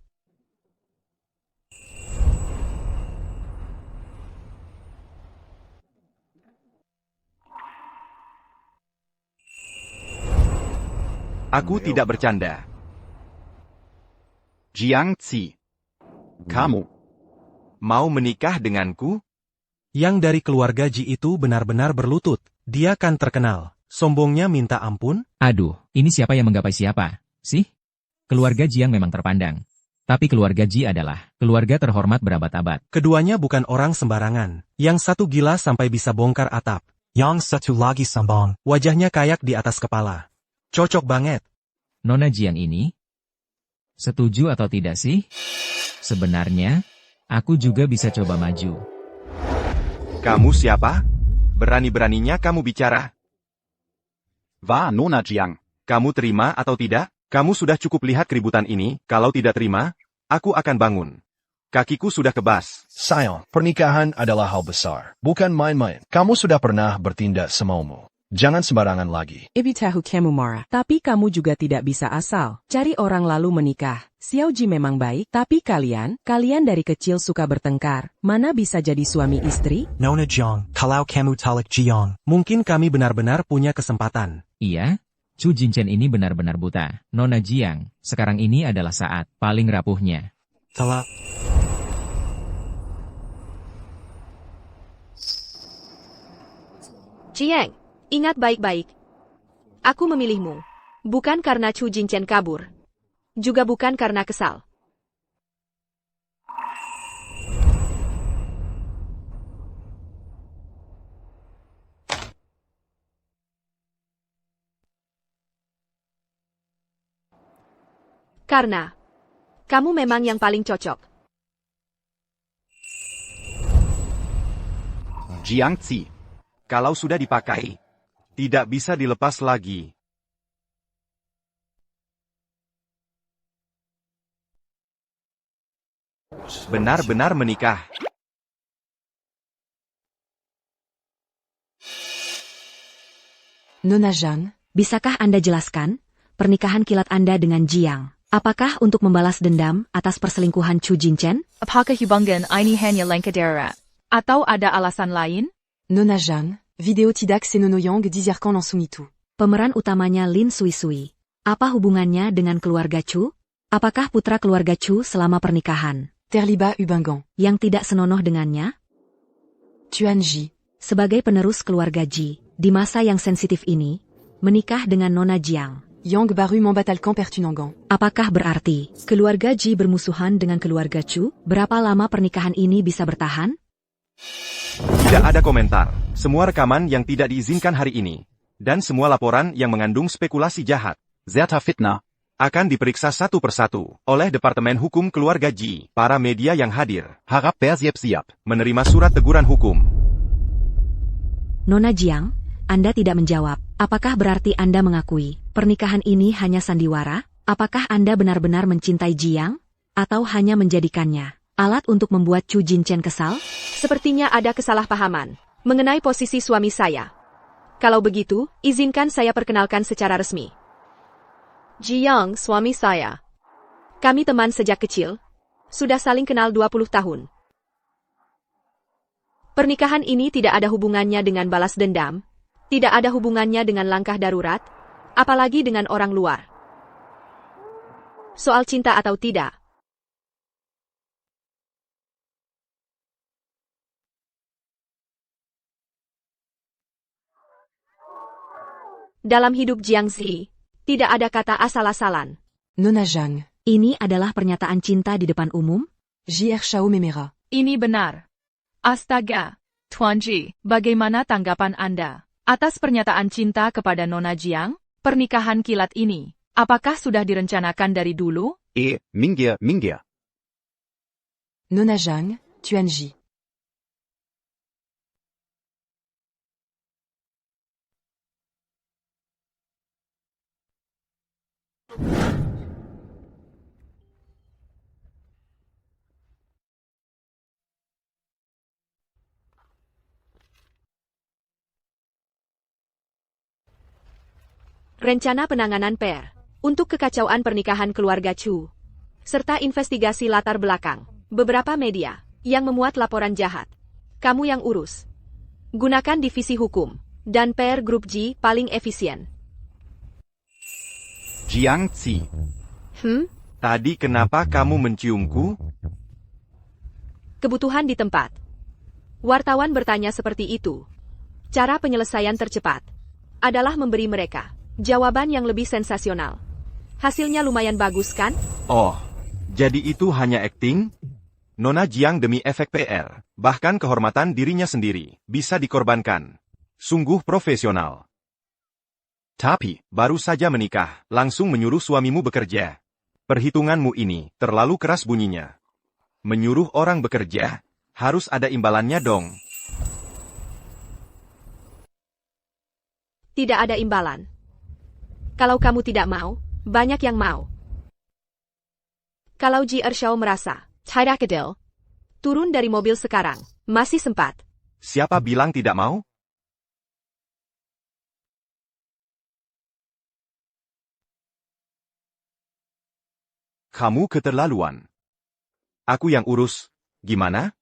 Aku tidak bercanda. Jiangzi, kamu mau menikah denganku? Yang dari keluarga Ji itu benar-benar berlutut. Dia kan terkenal. Sombongnya minta ampun? Aduh, ini siapa yang menggapai siapa, sih? Keluarga Jiang memang terpandang. Tapi keluarga Ji adalah keluarga terhormat berabad-abad. Keduanya bukan orang sembarangan. Yang satu gila sampai bisa bongkar atap. Yang satu lagi sombong. Wajahnya kayak di atas kepala. Cocok banget. Nona Jiang ini? Setuju atau tidak sih? Sebenarnya, aku juga bisa coba maju. Kamu siapa? Berani-beraninya kamu bicara. Va, Nona Jiang. Kamu terima atau tidak? Kamu sudah cukup lihat keributan ini, kalau tidak terima, aku akan bangun. Kakiku sudah kebas. Sayang, pernikahan adalah hal besar. Bukan main-main. Kamu sudah pernah bertindak semaumu. Jangan sembarangan lagi. Ibu tahu kamu marah, tapi kamu juga tidak bisa asal cari orang lalu menikah. Xiao Ji memang baik, tapi kalian dari kecil suka bertengkar. Mana bisa jadi suami istri? Nona Jiang, kalau kamu talak Jiang. Mungkin kami benar-benar punya kesempatan. Iya? Chu Jinchen ini benar-benar buta. Nona Jiang, sekarang ini adalah saat paling rapuhnya. Talak. Jiang, ingat baik-baik. Aku memilihmu. Bukan karena Chu Jinchen kabur. Juga bukan karena kesal. Karena kamu memang yang paling cocok. Jiang Zi. Kalau sudah dipakai, tidak bisa dilepas lagi. Benar-benar menikah. Nona Zhang, bisakah Anda jelaskan pernikahan kilat Anda dengan Jiang? Apakah untuk membalas dendam atas perselingkuhan Chu Jinchen? Apakah hubungan ini hanya lengkap darat? Atau ada alasan lain? Nona Zhang, video tidak senonoyong dizirkan langsung itu. Pemeran utamanya Lin Sui. Apa hubungannya dengan keluarga Chu? Apakah putra keluarga Chu selama pernikahan? Terlibat Ubangang. Yang tidak senonoh dengannya? Tuan Ji. Sebagai penerus keluarga Ji, di masa yang sensitif ini, menikah dengan Nona Jiang. Yang baru membatalkan pertunangan. Apakah berarti keluarga Ji bermusuhan dengan keluarga Chu? Berapa lama pernikahan ini bisa bertahan? Tidak ada komentar. Semua rekaman yang tidak diizinkan hari ini, dan semua laporan yang mengandung spekulasi jahat, Zeta fitnah. akan diperiksa satu persatu oleh Departemen Hukum Keluarga Ji. Para media yang hadir Harap bersiap-siap. menerima surat teguran hukum. Nona Jiang, Anda tidak menjawab. Apakah berarti Anda mengakui pernikahan ini hanya sandiwara? Apakah Anda benar-benar mencintai Jiang? Atau hanya menjadikannya alat untuk membuat Chu Jinchen kesal? Sepertinya ada kesalahpahaman mengenai posisi suami saya. Kalau begitu, izinkan saya perkenalkan secara resmi. Jiang, suami saya. Kami teman sejak kecil. Sudah saling kenal 20 tahun. Pernikahan ini tidak ada hubungannya dengan balas dendam. Tidak ada hubungannya dengan langkah darurat. Apalagi dengan orang luar. Soal cinta atau tidak. Dalam hidup Jiang Zi, tidak ada kata asal-asalan. Nona Zhang. Ini adalah pernyataan cinta di depan umum? JR Shao Memera. Ini benar. Astaga. Tuan Ji, bagaimana tanggapan Anda atas pernyataan cinta kepada Nona Jiang? Pernikahan kilat ini, apakah sudah direncanakan dari dulu? Minggir. Nona Zhang, Tuan Ji. Rencana penanganan PR untuk kekacauan pernikahan keluarga Chu, serta investigasi latar belakang beberapa media yang memuat laporan jahat. Kamu yang urus. Gunakan divisi hukum dan PR Grup Ji paling efisien. Jiang Zi. Tadi kenapa kamu menciumku? Kebutuhan di tempat. Wartawan bertanya seperti itu. Cara penyelesaian tercepat adalah memberi mereka jawaban yang lebih sensasional. Hasilnya lumayan bagus kan? Oh, Jadi itu hanya akting? Nona Jiang demi efek PR, bahkan kehormatan dirinya sendiri, bisa dikorbankan. Sungguh profesional. Tapi, baru saja menikah, langsung menyuruh suamimu bekerja. Perhitunganmu ini, terlalu keras bunyinya. Menyuruh orang bekerja, harus ada imbalannya dong. Tidak ada imbalan. Kalau kamu tidak mau, banyak yang mau. Kalau Ji Ershao merasa, tidak adil, turun dari mobil sekarang, masih sempat. Siapa bilang tidak mau? Kamu keterlaluan. Aku yang urus, gimana?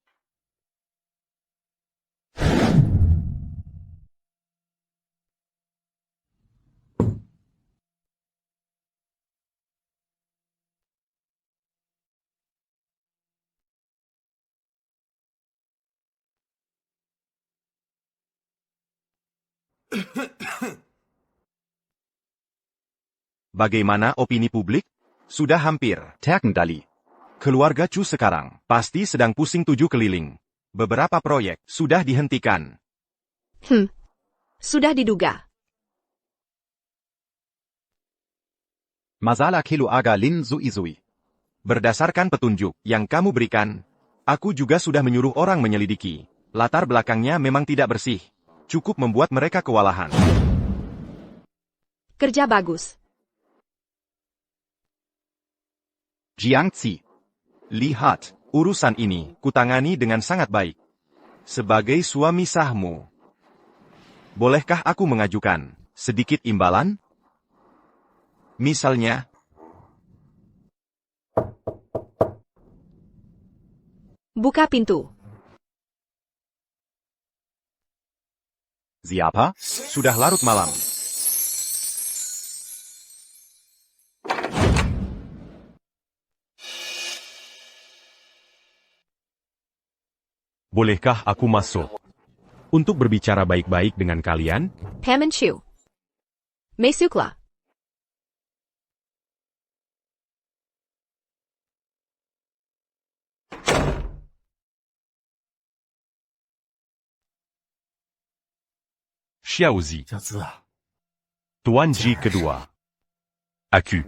Bagaimana opini publik? Sudah hampir. Terkendali. Keluarga Chu sekarang pasti sedang pusing 7 keliling. Beberapa proyek sudah dihentikan. Sudah diduga. Masalah keluarga Lin Zui. Berdasarkan petunjuk yang kamu berikan, aku juga sudah menyuruh orang menyelidiki. Latar belakangnya memang tidak bersih. Cukup membuat mereka kewalahan. Kerja bagus. Jiangzi. Lihat, urusan ini kutangani dengan sangat baik. Sebagai suami sahmu, bolehkah aku mengajukan sedikit imbalan? Misalnya, buka pintu. Siapa? Sudah larut malam. Bolehkah aku masuk? Untuk berbicara baik-baik dengan kalian? Paman Chu. Mesukla. Xiaozi. Tuan Ji kedua. Aku.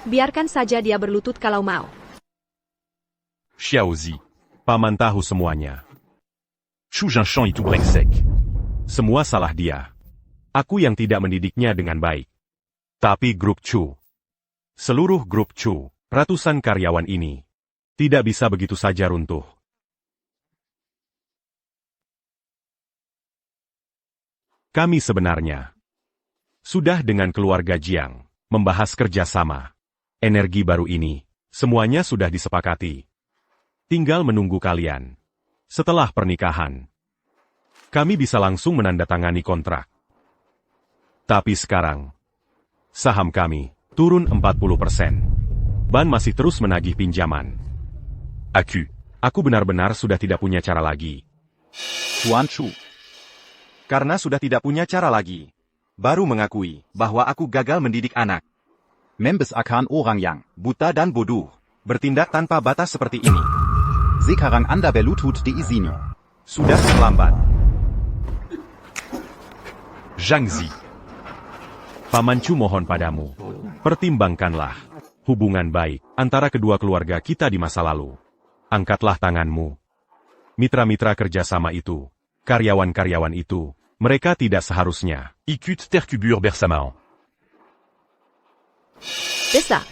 Biarkan saja dia berlutut kalau mau. Xiaozi. Paman tahu semuanya. Chu Zhanshan itu brengsek. Semua salah dia. Aku yang tidak mendidiknya dengan baik. Tapi grup Chu. Seluruh grup Chu, ratusan karyawan ini, tidak bisa begitu saja runtuh. Kami sebenarnya sudah dengan keluarga Jiang membahas kerjasama. Energi baru ini, semuanya sudah disepakati. Tinggal menunggu kalian. Setelah pernikahan, kami bisa langsung menandatangani kontrak. Tapi sekarang, saham kami turun 40%. Ban masih terus menagih pinjaman. Aku benar-benar sudah tidak punya cara lagi. Tuan Chu. Karena sudah tidak punya cara lagi, baru mengakui bahwa aku gagal mendidik anak. Members akan orang yang buta dan bodoh, bertindak tanpa batas seperti ini. sekarang Anda berlutut di sini. Sudah terlambat. Zhangzi. Paman Chu mohon padamu, pertimbangkanlah hubungan baik antara kedua keluarga kita di masa lalu. Angkatlah tanganmu. Mitra-mitra kerjasama itu, karyawan-karyawan itu, mereka tidak seharusnya ikut terkubur bersama. Bisa.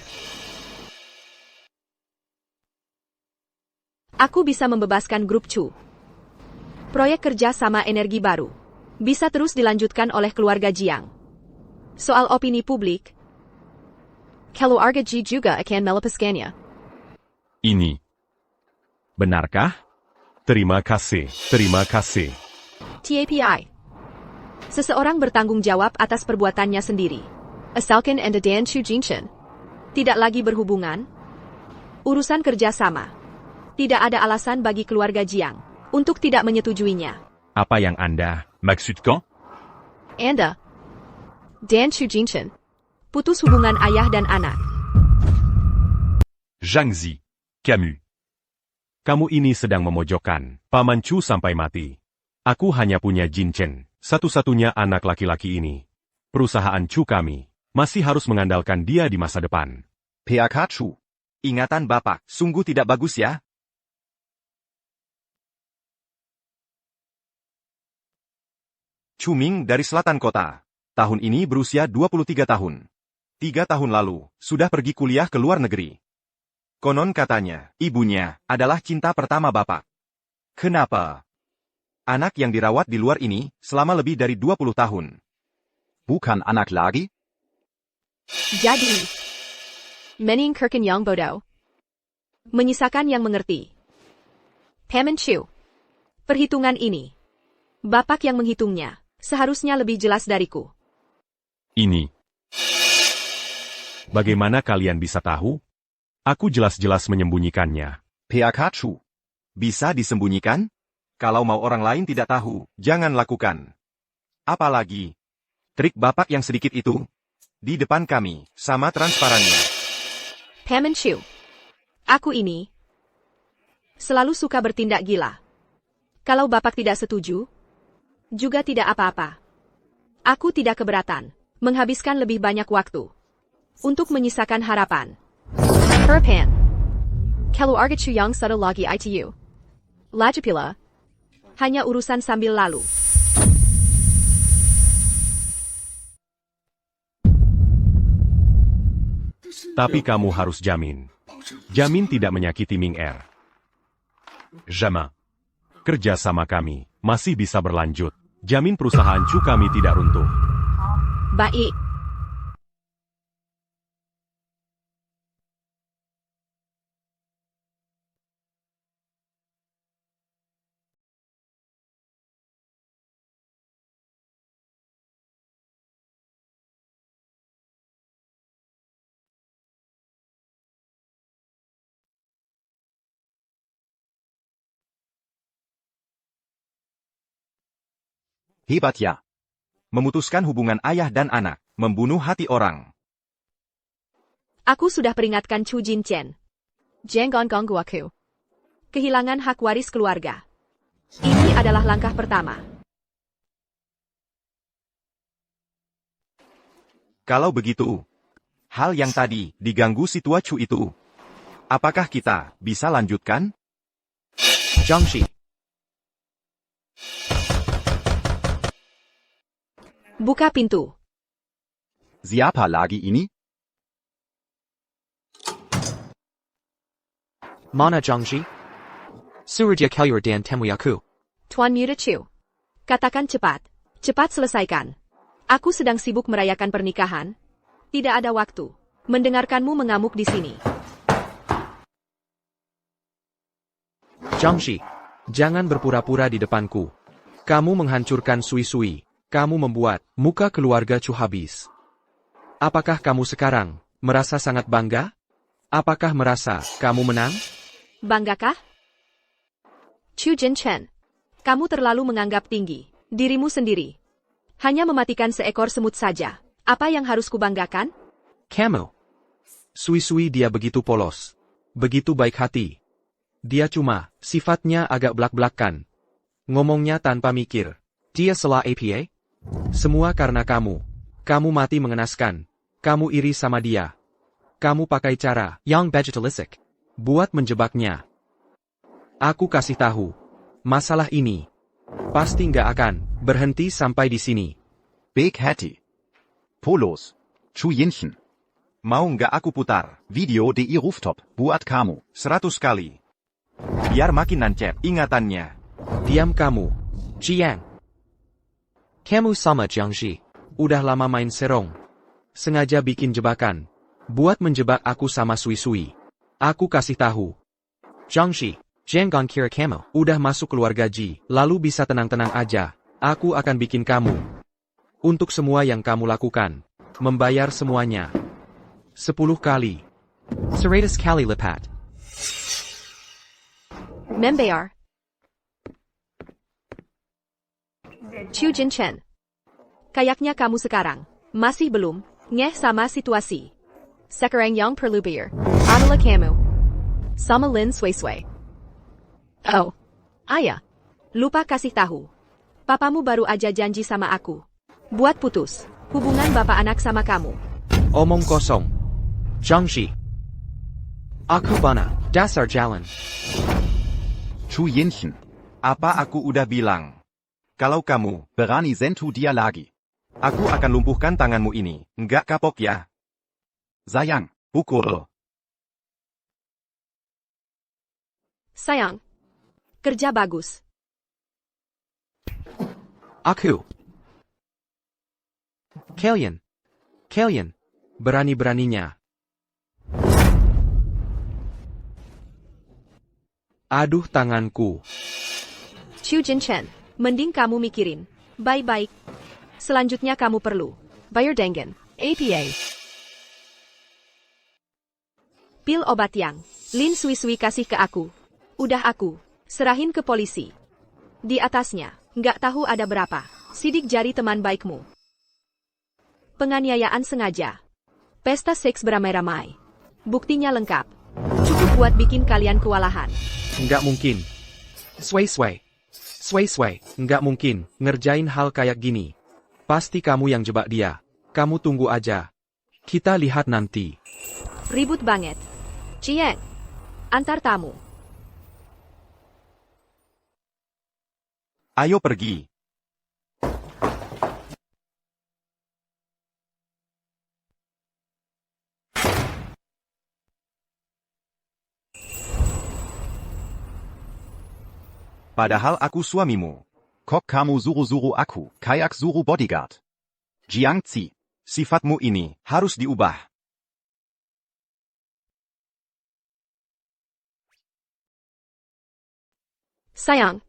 Aku bisa membebaskan grup Chu. Proyek kerja sama energi baru bisa terus dilanjutkan oleh keluarga Jiang. Soal opini publik, keluarga Ji juga akan melepaskannya. Ini benarkah? Terima kasih. TAPI. Seseorang bertanggung jawab atas perbuatannya sendiri. Asalkan Anda dan Chu Jinshan tidak lagi berhubungan, urusan kerjasama, tidak ada alasan bagi keluarga Jiang untuk tidak menyetujuinya. Apa yang Anda maksudkan? Anda dan Chu Jinchen putus hubungan ayah dan anak. Zhang Zi, Camus. Kamu ini sedang memojokkan Paman Chu sampai mati. Aku hanya punya Jin Chen, satu-satunya anak laki-laki ini. Perusahaan Chu kami masih harus mengandalkan dia di masa depan. PAK Chu. Ingatan Bapak, sungguh tidak bagus ya. Chu Ming dari selatan kota. Tahun ini berusia 23 tahun. 3 tahun lalu, sudah pergi kuliah ke luar negeri. Konon katanya, ibunya adalah cinta pertama Bapak. Kenapa? Anak yang dirawat di luar ini selama lebih dari 20 tahun. Bukan anak lagi? Jadi, meningkirkan yang bodoh. Menyisakan yang mengerti. Paman Chu. Perhitungan ini. Bapak yang menghitungnya, seharusnya lebih jelas dariku. Ini. Bagaimana kalian bisa tahu? Aku jelas-jelas menyembunyikannya. PAK Chu. Bisa disembunyikan? Kalau mau orang lain tidak tahu, jangan lakukan. Apalagi, trik Bapak yang sedikit itu, di depan kami, sama transparannya. Paman Chu. Aku ini selalu suka bertindak gila. Kalau Bapak tidak setuju, juga tidak apa-apa. Aku tidak keberatan menghabiskan lebih banyak waktu untuk menyisakan harapan. Harapan. Keluarga Chu yang satu lagi itu. Lagipula. Hanya urusan sambil lalu. Tapi kamu harus jamin. Jamin tidak menyakiti Ming Er. Zhama. Kerja sama kami masih bisa berlanjut. Jamin perusahaan Chu kami tidak runtuh. Baik. Hebat ya. Memutuskan hubungan ayah dan anak, membunuh hati orang. Aku sudah peringatkan Chu Jinchen. Jangan ganggu aku. Kehilangan hak waris keluarga. Ini adalah langkah pertama. Kalau begitu, hal yang tadi diganggu si tua Chu itu, apakah kita bisa lanjutkan? Zhang Shi. Buka pintu. Siapa lagi ini? Mana Zhangji? Surya Kalyur dan Temuyaku. Tuan Muda Chu. Katakan cepat. Cepat selesaikan. Aku sedang sibuk merayakan pernikahan. Tidak ada waktu mendengarkanmu mengamuk di sini. Zhangji, jangan berpura-pura di depanku. Kamu menghancurkan Sui-Sui. Kamu membuat muka keluarga Chu habis. Apakah kamu sekarang merasa sangat bangga? Apakah merasa kamu menang? Banggakah? Chu Jinchen, kamu terlalu menganggap tinggi dirimu sendiri. Hanya mematikan seekor semut saja. Apa yang harus kubanggakan? Kamu. Sui-Sui dia begitu polos. Begitu baik hati. Dia cuma sifatnya agak belak-belakan. Ngomongnya tanpa mikir. Dia salah apa? Semua karena kamu. Kamu mati mengenaskan. Kamu iri sama dia. Kamu pakai cara yang vegetalistic buat menjebaknya. Aku kasih tahu. Masalah ini pasti nggak akan berhenti sampai di sini. Big Hattie. Polos. Chu Jinchen. Mau nggak aku putar Video di rooftop buat kamu 100 kali. Biar makin nancep ingatannya. Diam kamu, Jiang. Kamu sama Jiangji. Udah lama main serong. Sengaja bikin jebakan. Buat menjebak aku sama Sui-Sui. Aku kasih tahu. Jiangji, jangan kira kamu udah masuk keluarga Ji, lalu bisa tenang-tenang aja. Aku akan bikin kamu. Untuk semua yang kamu lakukan. Membayar semuanya. 10 kali. 100 kali lipat. Membayar. Chu Jinchen. Kayaknya kamu sekarang masih belum ngeh sama situasi. Sekarang yang perlu bayar adalah kamu sama Lin Sui. Oh, ayah. Lupa kasih tahu. Papamu baru aja janji sama aku. Buat putus hubungan bapak anak sama kamu. Omong kosong. Jiangxi. Aku bana, dasar jalan. Chu Yinchen. Apa aku udah bilang? Kalau kamu Berani sentu dia lagi. aku akan lumpuhkan tanganmu ini. Nggak kapok ya? Sayang, Pukul. Sayang. Kerja bagus. Aku. Kalian. Berani-beraninya. Aduh tanganku. Chu Jinchen, mending kamu mikirin. Baik-baik. Selanjutnya kamu perlu bayar dengan APA. Pil obat yang Lin Sui kasih ke aku. Udah aku serahin ke polisi. Di atasnya, nggak tahu ada berapa sidik jari teman baikmu. Penganiayaan sengaja. Pesta seks beramai-ramai. Buktinya lengkap. Cukup buat bikin kalian kewalahan. Nggak mungkin. Sui. Nggak mungkin ngerjain hal kayak gini. Pasti kamu yang jebak dia. Kamu tunggu aja. Kita lihat nanti. Ribut banget. Cieng. Antar tamu. Ayo pergi. Padahal aku suamimu. Kok kamu suruh-suruh aku, kayak suruh bodyguard. Jiangzi. Sifatmu ini harus diubah. Sayang.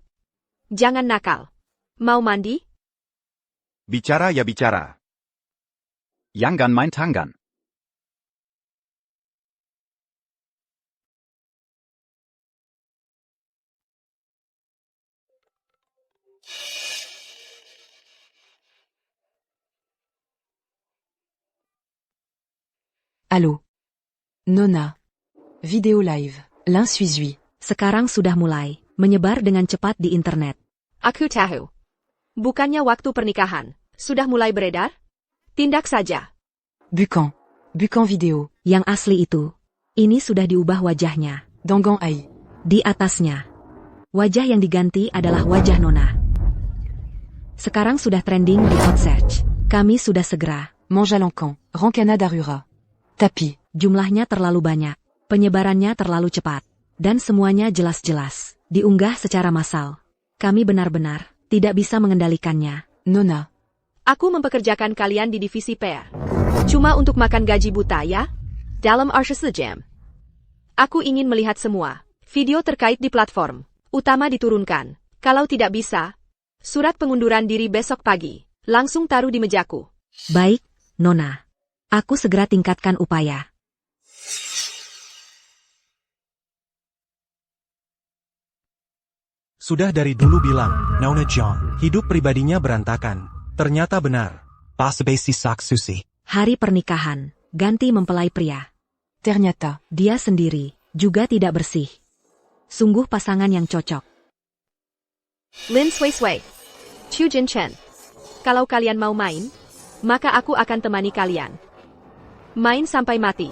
Jangan nakal. Mau mandi? Bicara ya bicara. Yangan mein Tangan. Allô. Nona. Vidéo live. L'insuisui. Sekarang sudah mulai menyebar dengan cepat di internet. Aku tahu. Bukannya waktu pernikahan sudah mulai beredar? Tindak saja. Bucan. Bucan vidéo. Yang asli itu. Ini sudah diubah wajahnya. Dangan Ai. Di atasnya. Wajah yang diganti adalah wajah Nona. Sekarang sudah trending di hot search. Kami sudah segera. Manjalankan. Rancana Darura. Tapi. Jumlahnya terlalu banyak. Penyebarannya terlalu cepat. Dan semuanya jelas-jelas. Diunggah secara massal. Kami benar-benar tidak bisa mengendalikannya. Nona. Aku mempekerjakan kalian di divisi PR. Cuma untuk makan gaji buta ya? Dalam Arsha Jam. Aku ingin melihat semua video terkait di platform utama diturunkan. Kalau tidak bisa, surat pengunduran diri besok pagi. Langsung taruh di mejaku. Baik, Nona. Aku segera tingkatkan upaya. Sudah dari dulu bilang, Nona John, hidup pribadinya berantakan. Ternyata benar. Basabasi Susi. Hari pernikahan, ganti mempelai pria. Ternyata. Dia sendiri, juga tidak bersih. Sungguh pasangan yang cocok. Lin Sui. Chu Jinchen. Kalau kalian mau main, maka aku akan temani kalian. Main sampai mati.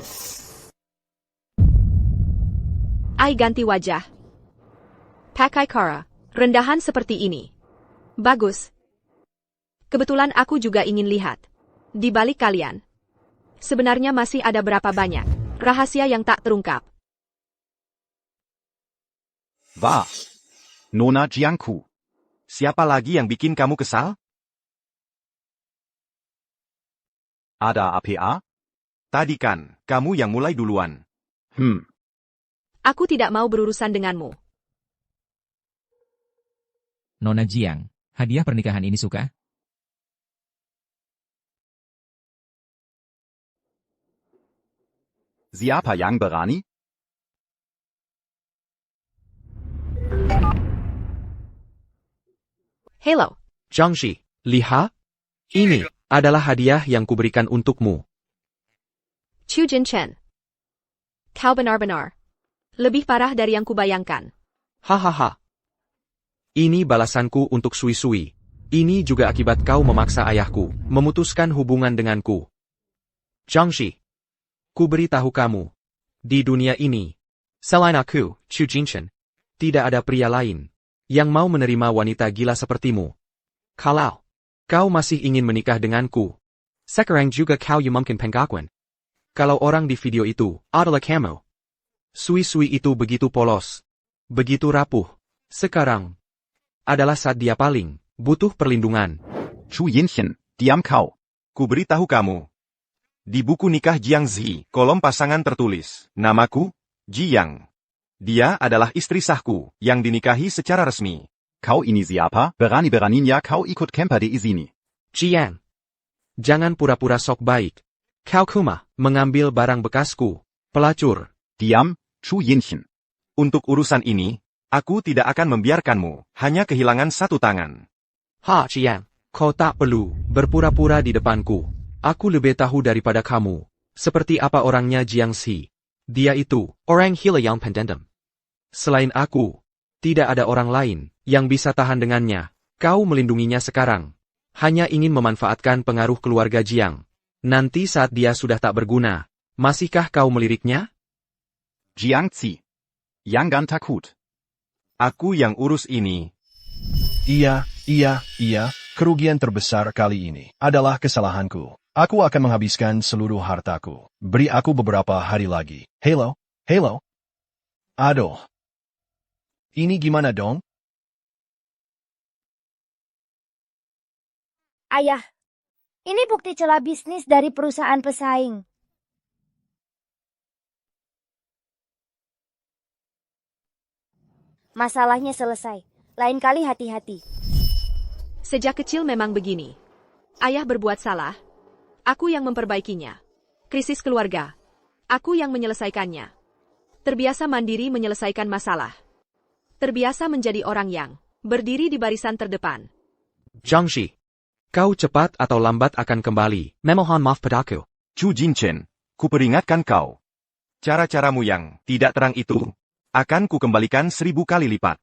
Ai ganti wajah. Pakai cara rendahan seperti ini. Bagus. Kebetulan aku juga ingin lihat. Di balik kalian. Sebenarnya masih ada berapa banyak rahasia yang tak terungkap. Wah. Nona Jiangku. Siapa lagi yang bikin kamu kesal? Ada APA? Tadi kan, kamu yang mulai duluan. Aku tidak mau berurusan denganmu. Nona Jiang, hadiah pernikahan ini suka? Siapa yang berani? Hello. Jiangxi, lihat? Ini adalah hadiah yang kuberikan untukmu. Chu Jinchen. Kau benar-benar lebih parah dari yang kubayangkan. Hahaha. Ini balasanku untuk Sui Sui. Ini juga akibat kau memaksa ayahku memutuskan hubungan denganku. Jiangxi. Ku beritahu kamu. Di dunia ini, selain aku, Chu Jinchen, tidak ada pria lain yang mau menerima wanita gila sepertimu. Kalau kau masih ingin menikah denganku, sekarang juga kau mungkin pengakuan. Kalau orang di video itu adalah kamu. Sui Sui itu begitu polos, begitu rapuh. Sekarang adalah saat dia paling butuh perlindungan. Chu Jinchen, diam kau. Ku beritahu kamu. Di buku nikah Jiang Zi, kolom pasangan tertulis, namaku, Jiang. Dia adalah istri sahku, yang dinikahi secara resmi. Kau ini siapa? Berani-beraninya kau ikut camper di sini. Jiang. Jangan pura-pura sok baik. Kau cuma mengambil barang bekasku. Pelacur. Diam, Chu Jinchen. Untuk urusan ini, aku tidak akan membiarkanmu hanya kehilangan satu tangan. Ha, Jiang. Kau tak perlu berpura-pura di depanku. Aku lebih tahu daripada kamu. Seperti apa orangnya Jiang Zi. Dia itu orang gila yang pendendam. Selain aku, tidak ada orang lain yang bisa tahan dengannya. Kau melindunginya sekarang. Hanya ingin memanfaatkan pengaruh keluarga Jiang. Nanti saat dia sudah tak berguna, masihkah kau meliriknya? Jiang Zi. Jangan takut. Aku yang urus ini. Iya. Kerugian terbesar kali ini adalah kesalahanku. Aku akan menghabiskan seluruh hartaku. Beri aku beberapa hari lagi. Hello? Aduh. Ini gimana dong? Ayah, ini bukti celah bisnis dari perusahaan pesaing. Masalahnya selesai. Lain kali hati-hati. Sejak kecil memang begini. Ayah berbuat salah. Aku yang memperbaikinya. Krisis keluarga. Aku yang menyelesaikannya. Terbiasa mandiri menyelesaikan masalah. Terbiasa menjadi orang yang berdiri di barisan terdepan. Jiangxi. Kau cepat atau lambat akan kembali. Memohon maaf padaku. Chu Jinchen, ku peringatkan kau. Cara-caramu yang tidak terang itu akan ku kembalikan 1000 kali lipat.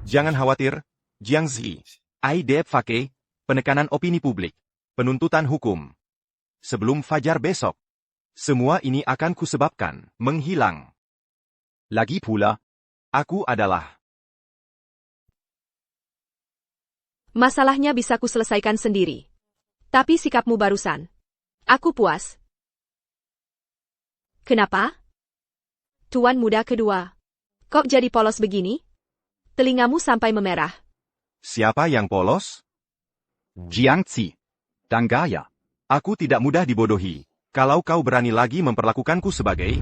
Jangan khawatir, Jiang Zi. IDFK, penekanan opini publik, penuntutan hukum. Sebelum fajar besok, semua ini akan kusebabkan menghilang. Lagi pula, aku adalah. Masalahnya bisa kuselesaikan sendiri. Tapi sikapmu barusan. Aku puas. Kenapa? Tuan muda kedua. Kok jadi polos begini? Telingamu sampai memerah. Siapa yang polos? Jiang Zi. Dan gaya. Aku tidak mudah dibodohi. Kalau kau berani lagi memperlakukanku sebagai...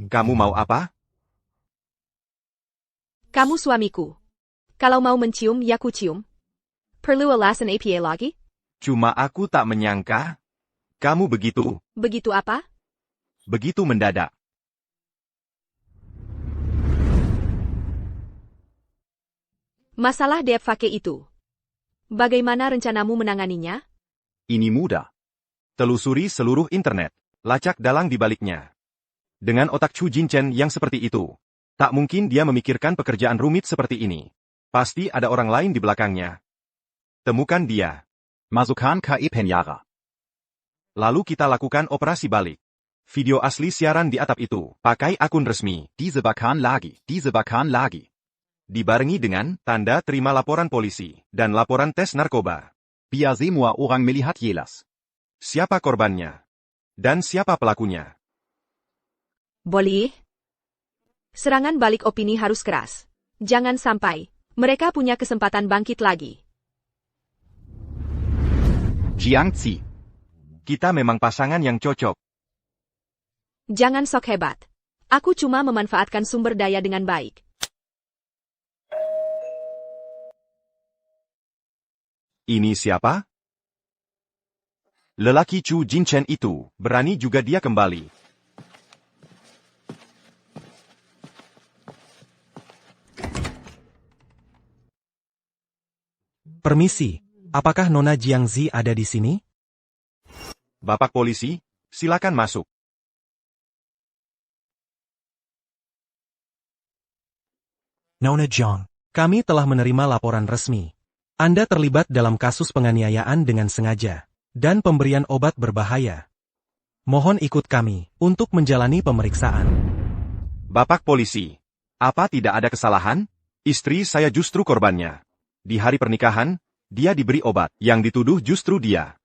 Kamu mau apa? Kamu suamiku. Kalau mau mencium, ya ku cium. Perlu alasan APA lagi? Cuma aku tak menyangka. Kamu begitu. Begitu apa? Begitu mendadak. Masalah DFK itu. Bagaimana rencanamu menanganinya? Ini mudah. Telusuri seluruh internet. Lacak dalang di baliknya. Dengan otak Chu Jinchen yang seperti itu, tak mungkin dia memikirkan pekerjaan rumit seperti ini. Pasti ada orang lain di belakangnya. Temukan dia. Masukkan ke penjara. Lalu kita lakukan operasi balik. Video asli siaran di atap itu, pakai akun resmi. Disebarkan lagi. Dibarengi dengan tanda terima laporan polisi dan laporan tes narkoba. Biar semua orang melihat jelas. Siapa korbannya? Dan siapa pelakunya? Boleh. Serangan balik opini harus keras. Jangan sampai mereka punya kesempatan bangkit lagi. Jiangzi. Kita memang pasangan yang cocok. Jangan sok hebat. Aku cuma memanfaatkan sumber daya dengan baik. Ini siapa? Lelaki Chu Jinchen itu, berani juga dia kembali. Permisi, apakah Nona Jiangzi ada di sini? Bapak polisi, silakan masuk. Nona Jiang, kami telah menerima laporan resmi. Anda terlibat dalam kasus penganiayaan dengan sengaja, dan pemberian obat berbahaya. Mohon ikut kami, untuk menjalani pemeriksaan. Bapak polisi, apa tidak ada kesalahan? Istri saya justru korbannya. Di hari pernikahan, dia diberi obat, yang dituduh justru dia.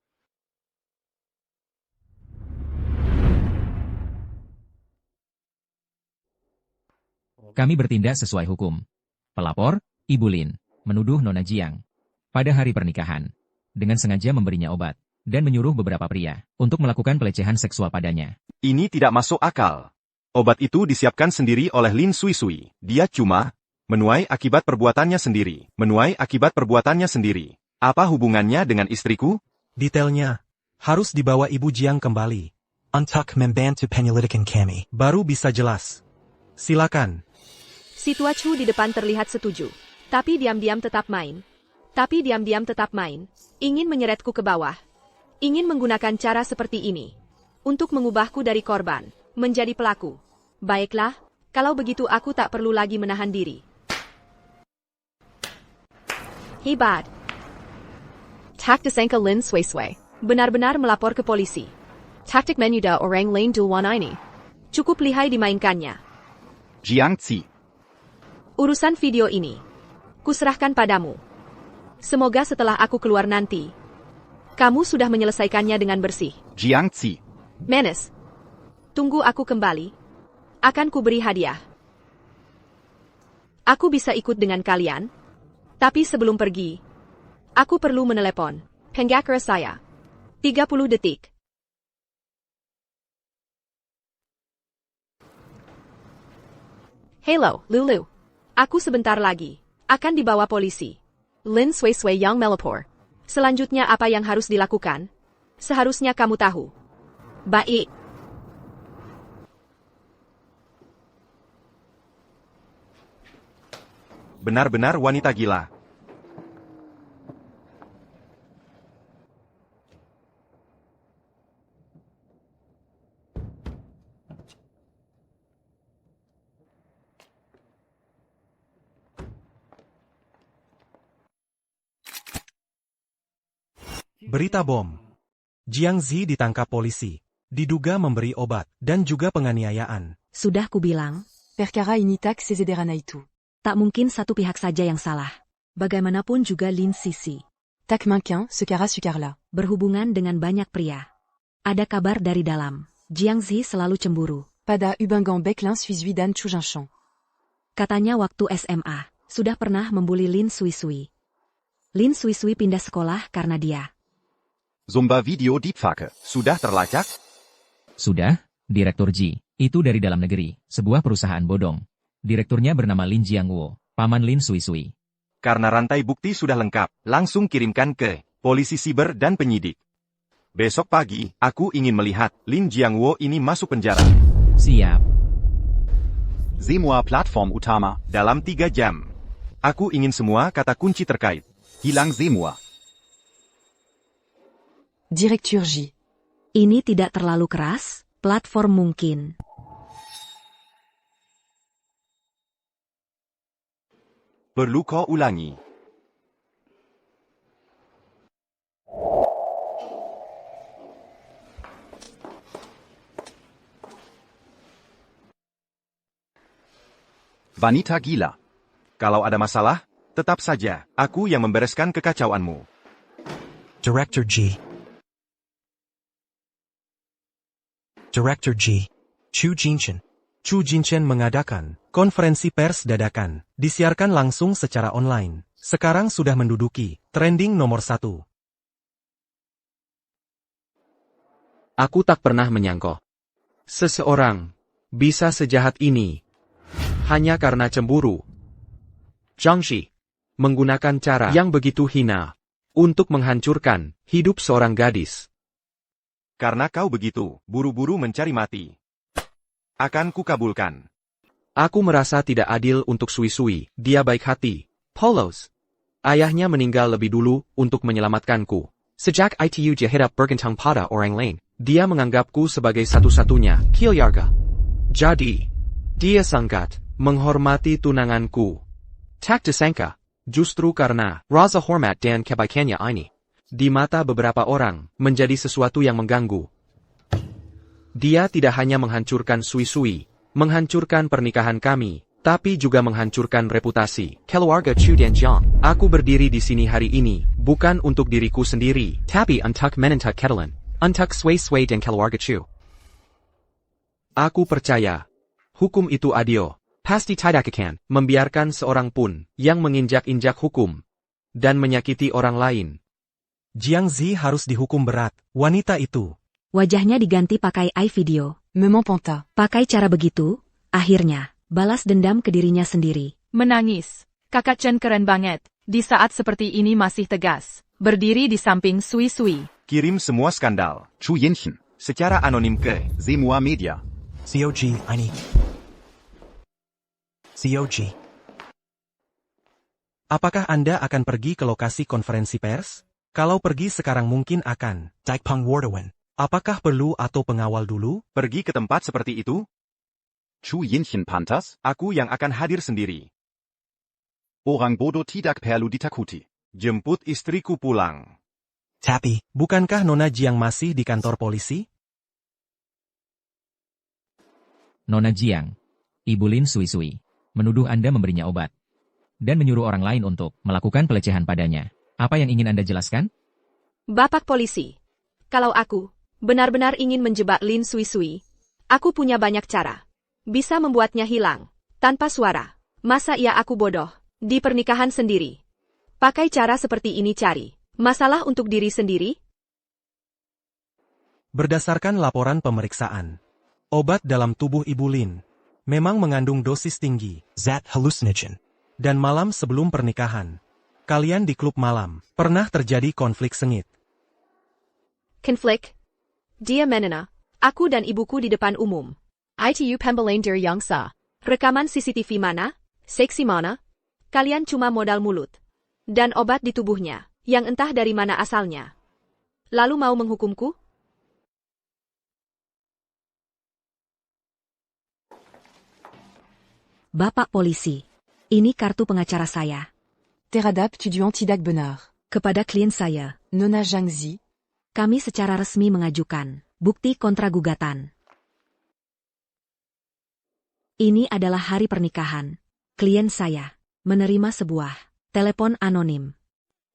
Kami bertindak sesuai hukum. Pelapor, Ibu Lin, menuduh Nona Jiang pada hari pernikahan, dengan sengaja memberinya obat, dan menyuruh beberapa pria untuk melakukan pelecehan seksual padanya. Ini tidak masuk akal. Obat itu disiapkan sendiri oleh Lin Suisui. Dia cuma menuai akibat perbuatannya sendiri. Menuai akibat perbuatannya sendiri. Apa hubungannya dengan istriku? Detailnya harus dibawa Ibu Jiang kembali. Untuk membantu penyelidikan kami. Baru bisa jelas. Silakan. Si Tua Chu di depan terlihat setuju. Tapi diam-diam tetap main. Ingin menyeretku ke bawah. Ingin menggunakan cara seperti ini. Untuk mengubahku dari korban, menjadi pelaku. Baiklah, kalau begitu aku tak perlu lagi menahan diri. Hebat. Taktik sangka Lin Suisui. Benar-benar melapor ke polisi. Taktik menyudah orang lain duluan ini. Cukup lihai dimainkannya. Jiangzi. Urusan video ini, kuserahkan padamu. Semoga setelah aku keluar nanti, kamu sudah menyelesaikannya dengan bersih. Jiangzi. Menes, tunggu aku kembali. Akan kuberi hadiah. Aku bisa ikut dengan kalian, tapi sebelum pergi, aku perlu menelepon pengacara saya. 30 detik. Hello, Lulu. Aku sebentar lagi akan dibawa polisi. Lin Suisui yang melapor. Selanjutnya apa yang harus dilakukan? Seharusnya kamu tahu. Baik. Benar-benar wanita gila. Berita bom. Jiangzi ditangkap polisi. Diduga memberi obat, dan juga penganiayaan. Sudah kubilang, Perkara ini tak sesederhana itu. tak mungkin satu pihak saja yang salah. Bagaimanapun juga Lin Sisi. Tak mungkin sekarang-sekarang. Berhubungan dengan banyak pria. Ada kabar dari dalam. Jiangzi selalu cemburu. Pada Ubangan Beklin Suisui dan Chu Jinchen. Katanya waktu SMA, sudah pernah membuli Lin Suisui. Lin Suisui pindah sekolah karena dia. Zumba video deepfake. Sudah terlacak? Sudah, Direktur Ji. Itu dari dalam negeri, sebuah perusahaan bodong. Direkturnya bernama Lin Jiangwo, paman Lin Suisui. Karena rantai bukti sudah lengkap, langsung kirimkan ke polisi siber dan penyidik. Besok pagi, aku ingin melihat Lin Jiangwo ini masuk penjara. Siap. Semua platform utama. Dalam 3 jam. Aku ingin semua kata kunci terkait. Hilang semua. Direktur Ji. Ini tidak terlalu keras, platform mungkin. Perlu kau ulangi. Wanita gila. Kalau ada masalah, tetap saja, aku yang membereskan kekacauanmu. Director G. Director G. Chu Jinchen. Chu Jinchen mengadakan konferensi pers dadakan, disiarkan langsung secara online. Sekarang sudah menduduki trending nomor 1. Aku tak pernah menyangka seseorang bisa sejahat ini hanya karena cemburu. Zhang Ji menggunakan cara yang begitu hina untuk menghancurkan hidup seorang gadis. Karena kau begitu buru-buru mencari mati, akan kukabulkan. Aku merasa tidak adil untuk Sui-Sui. Dia baik hati. Polos. Ayahnya meninggal lebih dulu untuk menyelamatkanku. Sejak itu dia hidup bergantung pada orang lain. Dia menganggapku sebagai satu-satunya keluarga. Jadi, dia sangat menghormati tunanganku. Tak disangka, justru karena rasa hormat dan kebaikannya ini, di mata beberapa orang, menjadi sesuatu yang mengganggu. Dia tidak hanya menghancurkan Sui-Sui, menghancurkan pernikahan kami, tapi juga menghancurkan reputasi keluarga Chu dan Jiang. Aku berdiri di sini hari ini, bukan untuk diriku sendiri, tapi untuk menentuk Ketelan, untuk Sui-Sui dan keluarga Chu. Aku percaya, hukum itu adil, pasti tidak akan membiarkan seorang pun yang menginjak-injak hukum dan menyakiti orang lain. Jiang Zi harus dihukum berat, wanita itu. Wajahnya diganti pakai video. Memempenta. Pakai cara begitu, akhirnya, balas dendam ke dirinya sendiri. Menangis. Kakak Chen keren banget. Di saat seperti ini masih tegas. Berdiri di samping Sui-Sui. Kirim semua skandal, Chu Yinshen, secara anonim ke Zemua Media. COG, ini. COG. Apakah Anda akan pergi ke lokasi konferensi pers? Kalau pergi sekarang mungkin akan Daikpeng Wardawan. Apakah perlu atau pengawal dulu? Pergi ke tempat seperti itu? Chu Yinshen pantas, aku yang akan hadir sendiri. Orang bodoh tidak perlu ditakuti. Jemput istriku pulang. Tapi, bukankah Nona Jiang masih di kantor polisi? Nona Jiang, Ibu Lin Sui-Sui, menuduh Anda memberinya obat. Dan menyuruh orang lain untuk melakukan pelecehan padanya. Apa yang ingin Anda jelaskan? Bapak polisi, kalau aku benar-benar ingin menjebak Lin Sui-Sui, aku punya banyak cara. Bisa membuatnya hilang, tanpa suara. Masa ia aku bodoh, di pernikahan sendiri. Pakai cara seperti ini cari masalah untuk diri sendiri? Berdasarkan laporan pemeriksaan, obat dalam tubuh Ibu Lin memang mengandung dosis tinggi zat hallucinogen. Dan malam sebelum pernikahan, kalian di klub malam, pernah terjadi konflik sengit. Konflik? Dia menena, aku dan ibuku di depan umum. Itu pembelain dari Yangsa. Rekaman CCTV mana? Seksi mana? Kalian cuma modal mulut. Dan obat di tubuhnya, yang entah dari mana asalnya. Lalu mau menghukumku? Bapak polisi, ini kartu pengacara saya. Terhadap tuduhan tidak benar. Kepada klien saya, Nona Jiang Zi, kami secara resmi mengajukan bukti kontra gugatan. Ini adalah hari pernikahan. Klien saya menerima sebuah telepon anonim.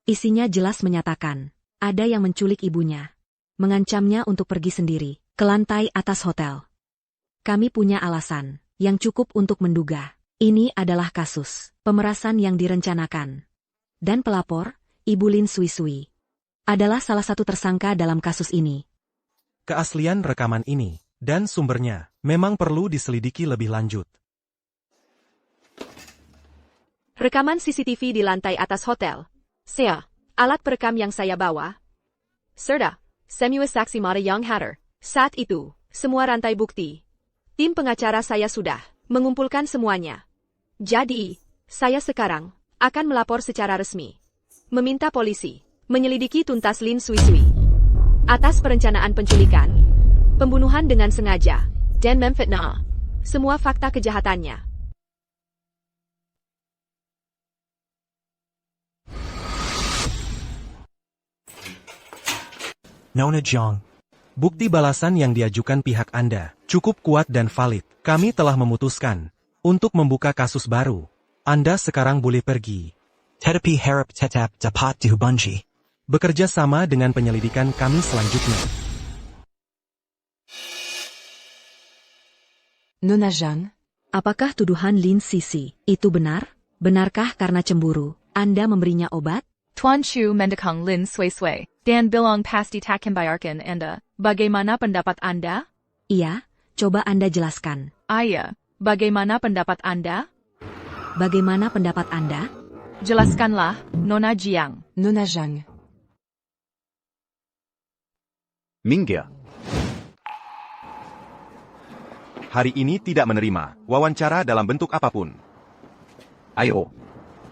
Isinya jelas menyatakan, ada yang menculik ibunya. Mengancamnya untuk pergi sendiri ke lantai atas hotel. Kami punya alasan yang cukup untuk menduga. Ini adalah kasus pemerasan yang direncanakan. Dan pelapor, Ibu Lin Sui-Sui, adalah salah satu tersangka dalam kasus ini. Keaslian rekaman ini dan sumbernya memang perlu diselidiki lebih lanjut. Rekaman CCTV di lantai atas hotel. Alat perekam yang saya bawa. Serta semua saksi mata yang hadir. Saat itu, semua rantai bukti. Tim pengacara saya sudah mengumpulkan semuanya. Jadi, saya sekarang akan melapor secara resmi. Meminta polisi menyelidiki tuntas Lin Sui-Sui atas perencanaan penculikan, pembunuhan dengan sengaja, dan memfitnah. Semua fakta kejahatannya. Nona Jiang. Bukti balasan yang diajukan pihak Anda cukup kuat dan valid. Kami telah memutuskan untuk membuka kasus baru. Anda sekarang boleh pergi. Tetapi harap tetap dapat dihubungi. Bekerja sama dengan penyelidikan kami selanjutnya. Nona Jiang, apakah tuduhan Lin Sisi itu benar? Benarkah karena cemburu, Anda memberinya obat? Tuan Chu mendekang Lin Sui-Sui. Dan bilang pasti takkan bayarkan Anda. Bagaimana pendapat Anda? Iya, coba Anda jelaskan. Ayah, bagaimana pendapat Anda? Bagaimana pendapat Anda? Jelaskanlah, Nona Jiang. Nona Jiang. Minggir. Hari ini tidak menerima wawancara dalam bentuk apapun. Ayo.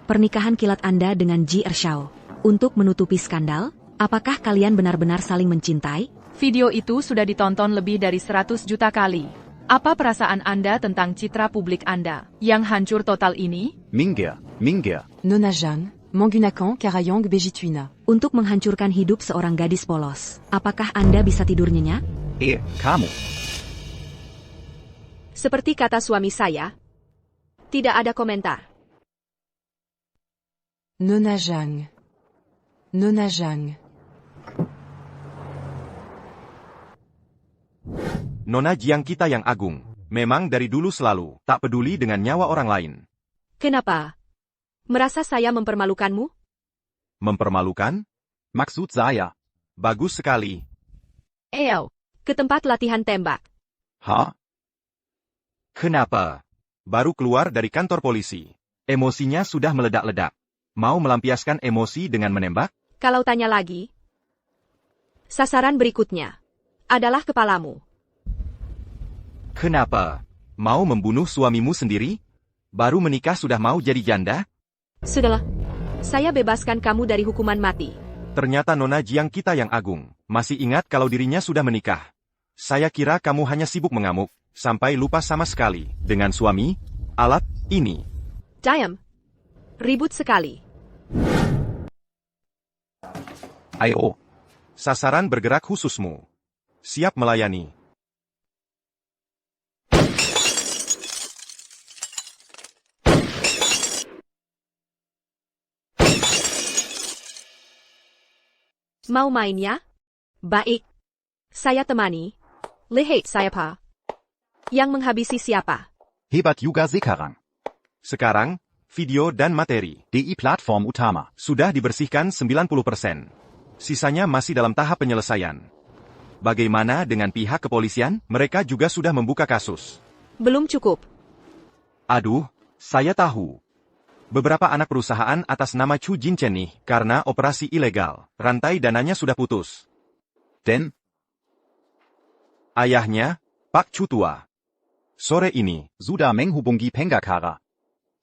Pernikahan kilat Anda dengan Ji Ershao. Untuk menutupi skandal, apakah kalian benar-benar saling mencintai? Video itu sudah ditonton lebih dari 100 juta kali. Apa perasaan Anda tentang citra publik Anda yang hancur total ini? Minggir. Minggir. Nona Jiang. Menggunakan Karayong Bejituina. Untuk menghancurkan hidup seorang gadis polos, apakah Anda bisa tidur nyenyak? Kamu. Seperti kata suami saya, tidak ada komentar. Nona Jiang. Nona Jiang. Nona Jiang kita yang agung, memang dari dulu selalu tak peduli dengan nyawa orang lain. Kenapa? Merasa saya mempermalukanmu? Mempermalukan? Maksud saya. Bagus sekali. Ayo, ke tempat latihan tembak. Hah? Kenapa? Baru keluar dari kantor polisi. Emosinya sudah meledak-ledak. Mau melampiaskan emosi dengan menembak? Kalau tanya lagi, sasaran berikutnya adalah kepalamu. Kenapa? Mau membunuh suamimu sendiri? Baru menikah sudah mau jadi janda? Sudahlah, saya bebaskan kamu dari hukuman mati. Ternyata Nona Jiang kita yang agung, masih ingat kalau dirinya sudah menikah. Saya kira kamu hanya sibuk mengamuk, sampai lupa sama sekali dengan suami, alat, ini. Diam. Ribut sekali. Ayo. Sasaran bergerak khususmu. Siap melayani. Mau main ya? Baik. Saya temani. Lihat saya pa. Yang menghabisi siapa? Hebat juga sekarang. Sekarang, video dan materi DI platform utama sudah dibersihkan 90%. Sisanya masih dalam tahap penyelesaian. Bagaimana dengan pihak kepolisian? Mereka juga sudah membuka kasus. Belum cukup. Aduh, saya tahu. Beberapa anak perusahaan atas nama Chu Jinchen nih, karena operasi ilegal, rantai dananya sudah putus. Dan ayahnya, Pak Chu tua. Sore ini, sudah menghubungi Penggakara.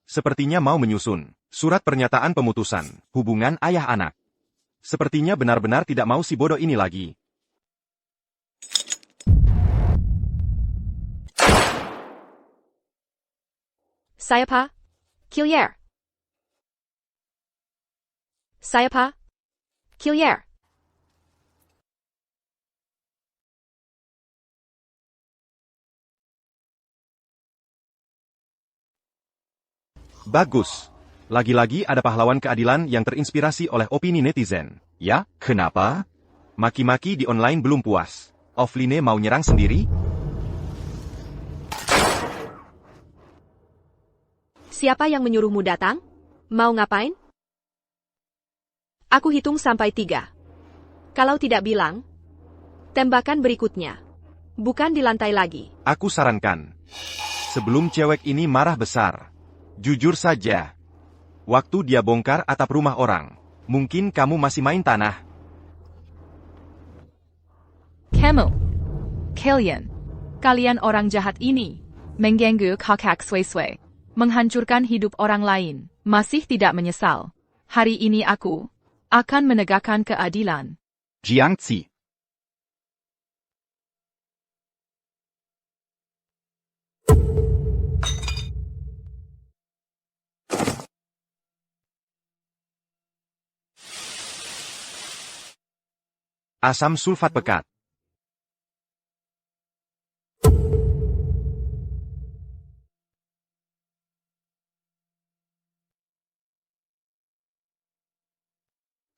Sepertinya mau menyusun surat pernyataan pemutusan hubungan ayah anak. Sepertinya benar-benar tidak mau si bodoh ini lagi. Saya pa. Kilier. Saya pa. Kilier. Bagus. Lagi-lagi ada pahlawan keadilan yang terinspirasi oleh opini netizen. Ya, kenapa? Maki-maki di online belum puas. Offline mau nyerang sendiri? Siapa yang menyuruhmu datang? Mau ngapain? Aku hitung sampai 3. Kalau tidak bilang, tembakan berikutnya. Bukan di lantai lagi. Aku sarankan. Sebelum cewek ini marah besar. Jujur saja. Waktu dia bongkar atap rumah orang, mungkin kamu masih main tanah. Kalian orang jahat ini, mengganggu hak-hak Sui-Sui, menghancurkan hidup orang lain, masih tidak menyesal. Hari ini aku akan menegakkan keadilan. Jiangzi. Asam sulfat pekat.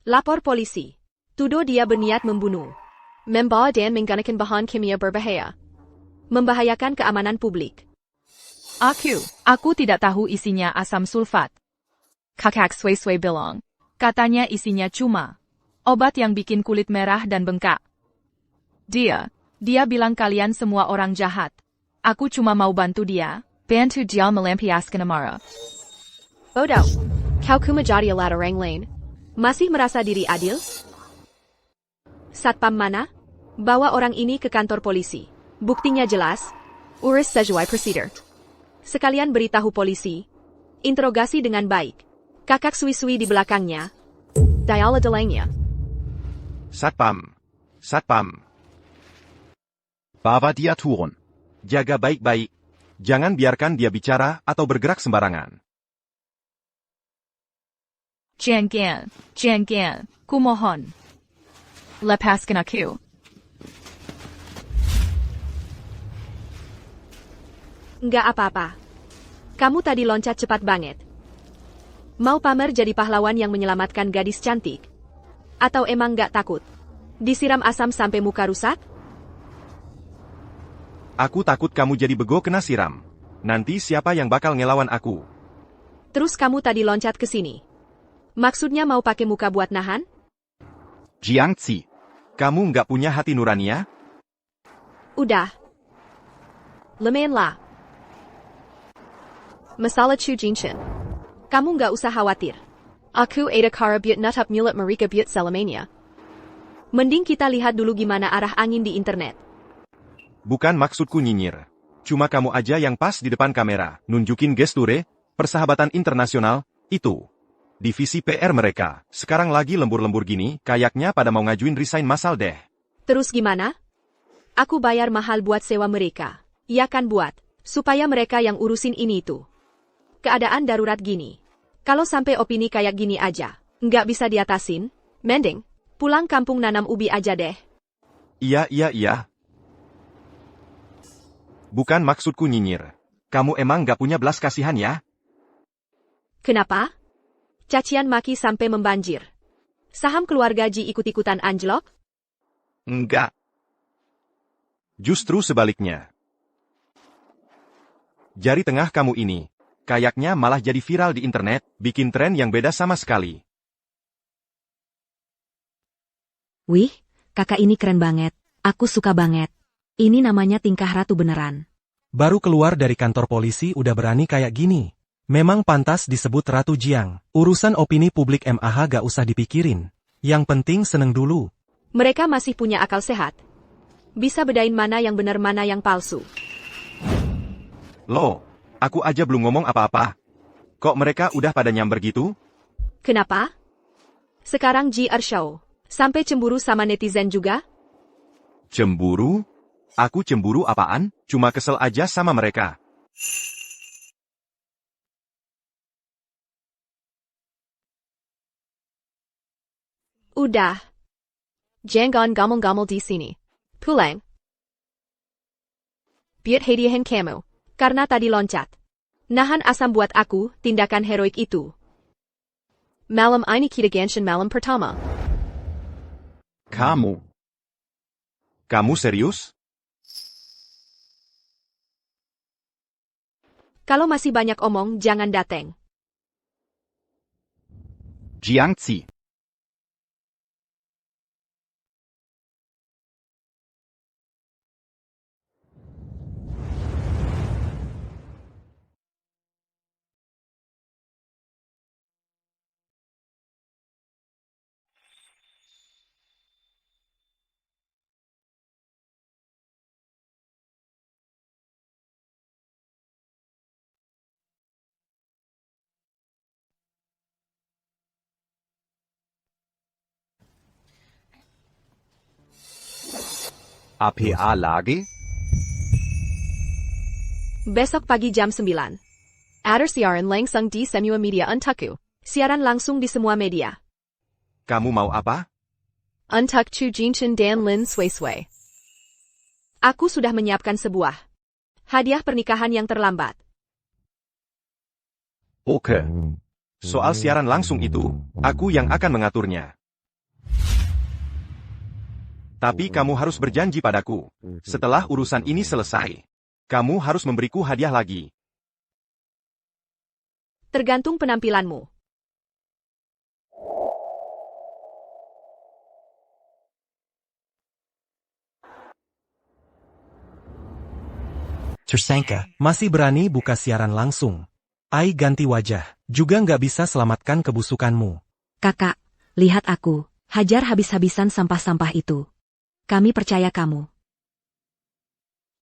Lapor polisi. Tuduh dia berniat membunuh. Membawa dan menggunakan bahan kimia berbahaya. Membahayakan keamanan publik. Aku tidak tahu isinya asam sulfat. Kakak Sui-Sui bilang, katanya isinya cuma Obat yang bikin kulit merah dan bengkak. Dia bilang kalian semua orang jahat. Aku cuma mau bantu dia. Bantu dia melampiaskan amarah. Bodoh. Kau kumajadi ala orang lain. Masih merasa diri adil? Satpam mana? Bawa orang ini ke kantor polisi. Buktinya jelas. Urus sesuai prosedur. Sekalian beritahu polisi. Interogasi dengan baik. Kakak Sui-Sui di belakangnya. Diala delangnya. Satpam. Satpam. Bawa dia turun. Jaga baik-baik. Jangan biarkan dia bicara atau bergerak sembarangan. Jangan, kumohon. Lepaskan aku. Nggak apa-apa. Kamu tadi loncat cepat banget. Mau pamer jadi pahlawan yang menyelamatkan gadis cantik? Atau emang nggak takut? Disiram asam sampai muka rusak? Aku takut kamu jadi bego kena siram. Nanti siapa yang bakal ngelawan aku? Terus kamu tadi loncat ke sini. Maksudnya mau pakai muka buat nahan? Jiangzi. Kamu nggak punya hati nurani ya? Udah. Lemen lah. Masalah Chu Jinshin. Kamu nggak usah khawatir. Aku ada kara buat nutup mulut mereka buat selamanya. Mending kita lihat dulu gimana arah angin di internet. Bukan maksudku nyinyir. Cuma kamu aja yang pas di depan kamera, nunjukin gesture, persahabatan internasional, itu. Divisi PR mereka, sekarang lagi lembur-lembur gini, kayaknya pada mau ngajuin resign massal deh. Terus gimana? Aku bayar mahal buat sewa mereka. Ya kan buat, supaya mereka yang urusin ini tuh. Keadaan darurat gini. Kalau sampai opini kayak gini aja, nggak bisa diatasin, mending, pulang kampung nanam ubi aja deh. Iya. Bukan maksudku nyinyir. Kamu emang nggak punya belas kasihan ya? Kenapa? Cacian maki sampai membanjir. Saham keluarga Ji ikut-ikutan anjlok? Enggak. Justru sebaliknya. Jari tengah kamu ini, kayaknya malah jadi viral di internet, bikin tren yang beda sama sekali. Wih, kakak ini keren banget. Aku suka banget. Ini namanya tingkah ratu beneran. Baru keluar dari kantor polisi udah berani kayak gini. Memang pantas disebut Ratu Jiang. Urusan opini publik MAH gak usah dipikirin. Yang penting seneng dulu. Mereka masih punya akal sehat. Bisa bedain mana yang benar mana yang palsu. Loh, aku aja belum ngomong apa-apa. Kok mereka udah pada nyamber gitu? Kenapa? Sekarang Ji Show. Sampai cemburu sama netizen juga? Cemburu? Aku cemburu apaan? Cuma kesel aja sama mereka. Udah. Jangan gamel-gamel di sini. Pulang. Biar hadiahin kamu. Karena tadi loncat. Nahan asam buat aku, tindakan heroik itu. Malam ini kita ganshin malam pertama. Kamu serius? Kalau masih banyak omong, jangan dateng. Jiangzi. APA lagi? Besok pagi jam 9. Ada siaran langsung di semua media Untuku. Siaran langsung di semua media. Kamu mau apa? Untuk Chu Jinshin dan Lin Sui-Sui. Aku sudah menyiapkan sebuah hadiah pernikahan yang terlambat. Oke. Soal siaran langsung itu, aku yang akan mengaturnya. Tapi kamu harus berjanji padaku. Setelah urusan ini selesai, kamu harus memberiku hadiah lagi. Tergantung penampilanmu. Tersanka. Masih berani buka siaran langsung. Ai ganti wajah. Juga nggak bisa selamatkan kebusukanmu. Kakak, lihat aku. Hajar habis-habisan sampah-sampah itu. Kami percaya kamu.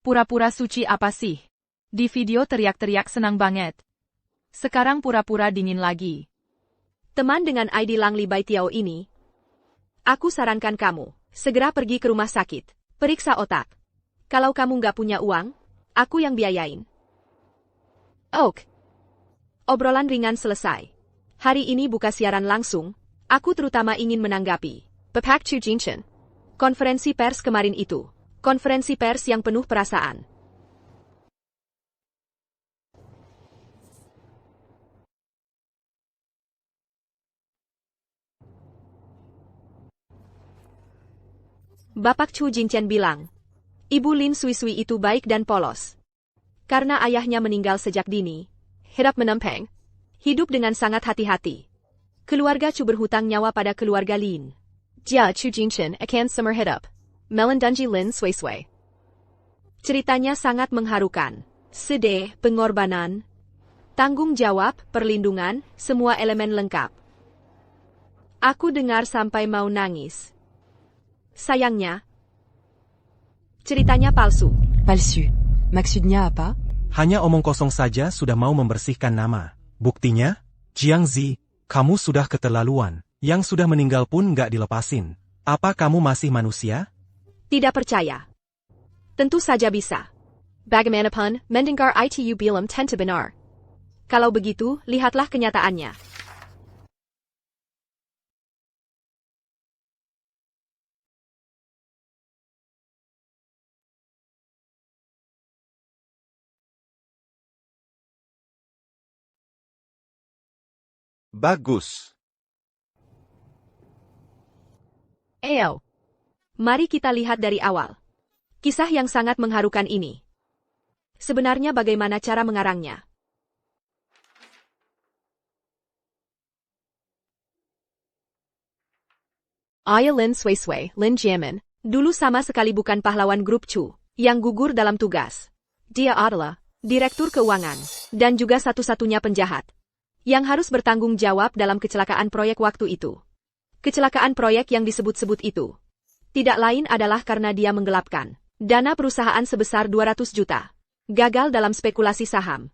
Pura-pura suci apa sih? Di video teriak-teriak senang banget. Sekarang pura-pura dingin lagi. Teman dengan ID Lang Li Bai Tiao ini, aku sarankan kamu, segera pergi ke rumah sakit. Periksa otak. Kalau kamu nggak punya uang, aku yang biayain. Ok. Obrolan ringan selesai. Hari ini buka siaran langsung, aku terutama ingin menanggapi Pepak Chu Jinchen. Konferensi pers kemarin itu. Konferensi pers yang penuh perasaan. Bapak Chu Jinchen bilang, Ibu Lin Sui Sui itu baik dan polos. Karena ayahnya meninggal sejak dini, hirap menempeng, hidup dengan sangat hati-hati. Keluarga Chu berhutang nyawa pada keluarga Lin. Jia Chu Jinchen akan summer hirap, melandangi Lin Sui Sui. Ceritanya sangat mengharukan. Sedih, pengorbanan, tanggung jawab, perlindungan, semua elemen lengkap. Aku dengar sampai mau nangis. Sayangnya, ceritanya palsu. Palsu. Maksudnya apa? Hanya omong kosong saja sudah mau membersihkan nama. Buktinya, Jiang Zi, kamu sudah keterlaluan. Yang sudah meninggal pun nggak dilepasin. Apa kamu masih manusia? Tidak percaya. Tentu saja bisa. Bagaimanapun, mendengar itu belum tentu benar. Kalau begitu, lihatlah kenyataannya. Bagus. Ayo. Mari kita lihat dari awal. Kisah yang sangat mengharukan ini. Sebenarnya bagaimana cara mengarangnya? Ayah Lin Sui Sui, Lin Jiamin, dulu sama sekali bukan pahlawan grup Chu, yang gugur dalam tugas. Dia adalah direktur keuangan, dan juga satu-satunya penjahat yang harus bertanggung jawab dalam kecelakaan proyek waktu itu. Kecelakaan proyek yang disebut-sebut itu tidak lain adalah karena dia menggelapkan dana perusahaan sebesar 200 juta. Gagal dalam spekulasi saham.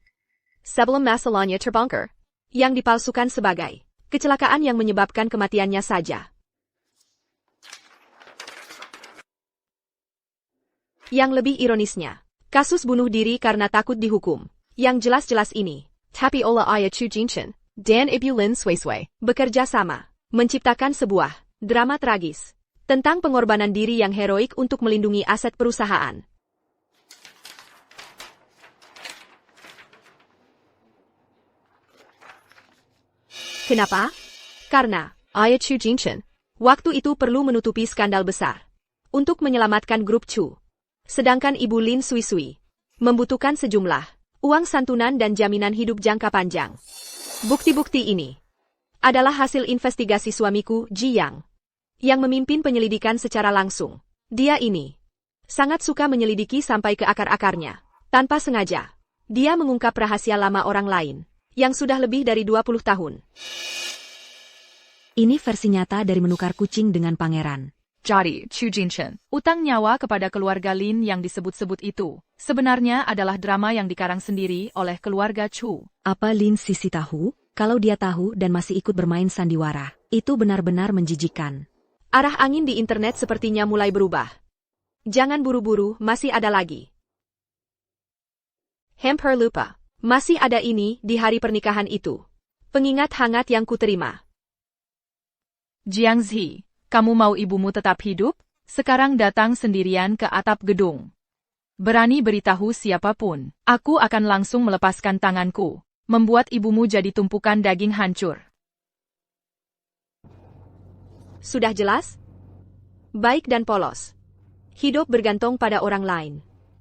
Sebelum masalahnya terbongkar, yang dipalsukan sebagai kecelakaan yang menyebabkan kematiannya saja. Yang lebih ironisnya, kasus bunuh diri karena takut dihukum, yang jelas-jelas ini, tapi oleh ayah Chu Jinchen dan Ibu Lin Sui Sui bekerja sama, menciptakan sebuah drama tragis tentang pengorbanan diri yang heroik untuk melindungi aset perusahaan. Kenapa? Karena ayah Chu Jinchen waktu itu perlu menutupi skandal besar untuk menyelamatkan grup Chu. Sedangkan Ibu Lin Sui Sui membutuhkan sejumlah uang santunan dan jaminan hidup jangka panjang. Bukti-bukti ini adalah hasil investigasi suamiku, Ji Yang, yang memimpin penyelidikan secara langsung. Dia ini sangat suka menyelidiki sampai ke akar-akarnya. Tanpa sengaja, dia mengungkap rahasia lama orang lain yang sudah lebih dari 20 tahun. Ini versi nyata dari menukar kucing dengan pangeran. Jadi, Chu Jinchen, utang nyawa kepada keluarga Lin yang disebut-sebut itu, sebenarnya adalah drama yang dikarang sendiri oleh keluarga Chu. Apa Lin Sisi tahu? Kalau dia tahu dan masih ikut bermain sandiwara, itu benar-benar menjijikan. Arah angin di internet sepertinya mulai berubah. Jangan buru-buru, masih ada lagi. Hampir lupa, masih ada ini di hari pernikahan itu. Pengingat hangat yang kuterima. Jiang Zi, kamu mau ibumu tetap hidup? Sekarang datang sendirian ke atap gedung. Berani beritahu siapapun, aku akan langsung melepaskan tanganku, membuat ibumu jadi tumpukan daging hancur. Sudah jelas? Baik dan polos. Hidup bergantung pada orang lain.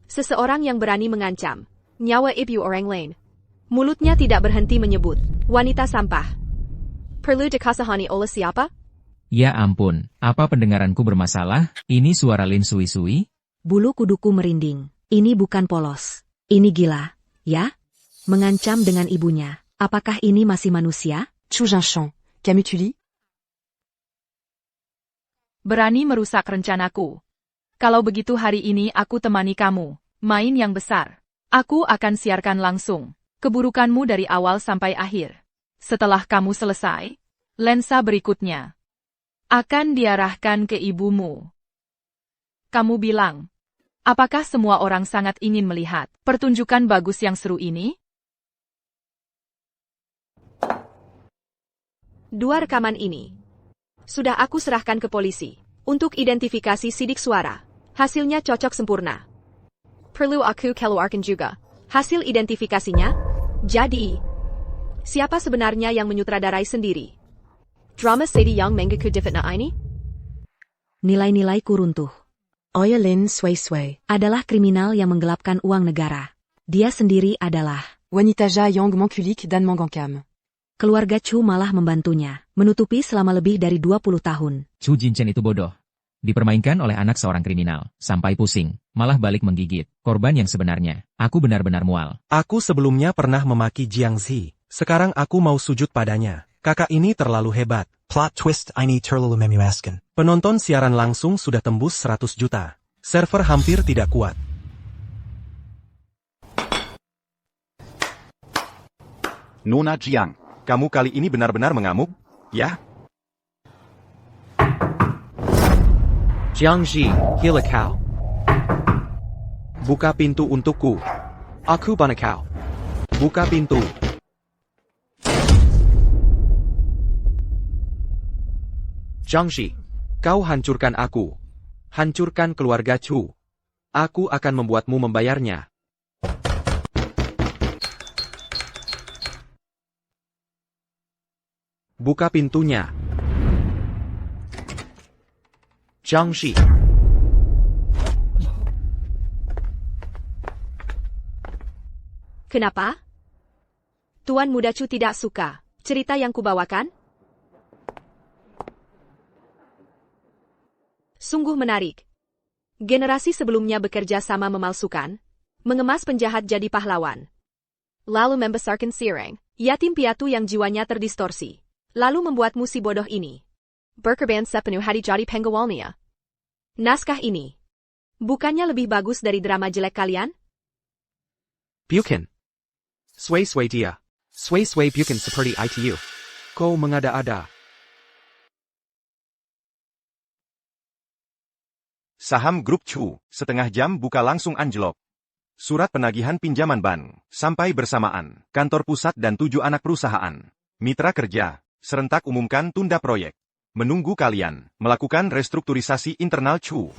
Seseorang yang berani mengancam nyawa ibu orang lain. Mulutnya tidak berhenti menyebut wanita sampah. Perlu dikasihani oleh siapa? Ya ampun, apa pendengaranku bermasalah? Ini suara Lin Sui Sui? Bulu kuduku merinding. Ini bukan polos. Ini gila, ya? Mengancam dengan ibunya. Apakah ini masih manusia? Chu Jinshan, qu'as-tu dit? Berani merusak rencanaku. Kalau begitu hari ini aku temani kamu, main yang besar. Aku akan siarkan langsung keburukanmu dari awal sampai akhir. Setelah kamu selesai, lensa berikutnya akan diarahkan ke ibumu. Kamu bilang, apakah semua orang sangat ingin melihat pertunjukan bagus yang seru ini? Dua rekaman ini sudah aku serahkan ke polisi untuk identifikasi sidik suara. Hasilnya cocok sempurna. Perlu aku keluarkan juga hasil identifikasinya? Jadi, siapa sebenarnya yang menyutradarai sendiri drama Sadie yang mengaku difitnah ini? Nilai-nilaiku runtuh. Oyalin Sui Sui Adalah kriminal yang menggelapkan uang negara. Dia sendiri adalah Wanitaja Yang Monkulik dan Mongangkam. keluarga Chu malah membantunya, menutupi selama lebih dari 20 tahun. Chu Jinchen itu bodoh. Dipermainkan oleh anak seorang kriminal, sampai pusing, malah balik menggigit. Korban yang sebenarnya, aku benar-benar mual. Aku sebelumnya pernah memaki Jiang Zi. Sekarang aku mau sujud padanya. Kakak ini terlalu hebat. Plot twist ini terlalu memuaskan. Penonton siaran langsung sudah tembus 100 juta. Server hampir tidak kuat. Nona Jiang, kamu kali ini benar-benar mengamuk, ya? Jiangzi, gila kau. Buka pintu untukku. Aku bana kau. Buka pintu. Jiangzi, kau hancurkan aku. Hancurkan keluarga Chu. Aku akan membuatmu membayarnya. Buka pintunya. Jiangzi. Kenapa? Tuan Muda Chu tidak suka cerita yang kubawakan? Sungguh menarik. Generasi sebelumnya bekerja sama memalsukan, mengemas penjahat jadi pahlawan. Lalu membesarkan Sireng, yatim piatu yang jiwanya terdistorsi. Lalu membuatmu si bodoh ini berkorban sepenuh hati jadi penggawalnya. Naskah ini bukannya lebih bagus dari drama jelek kalian? Bukan. Sway dia. Sway bukan seperti itu. Kau mengada-ada. Saham grup Chu, setengah jam buka langsung anjlok. Surat penagihan pinjaman bank, sampai bersamaan, kantor pusat dan 7 anak perusahaan. Mitra kerja, serentak umumkan tunda proyek. Menunggu kalian melakukan restrukturisasi internal Chu.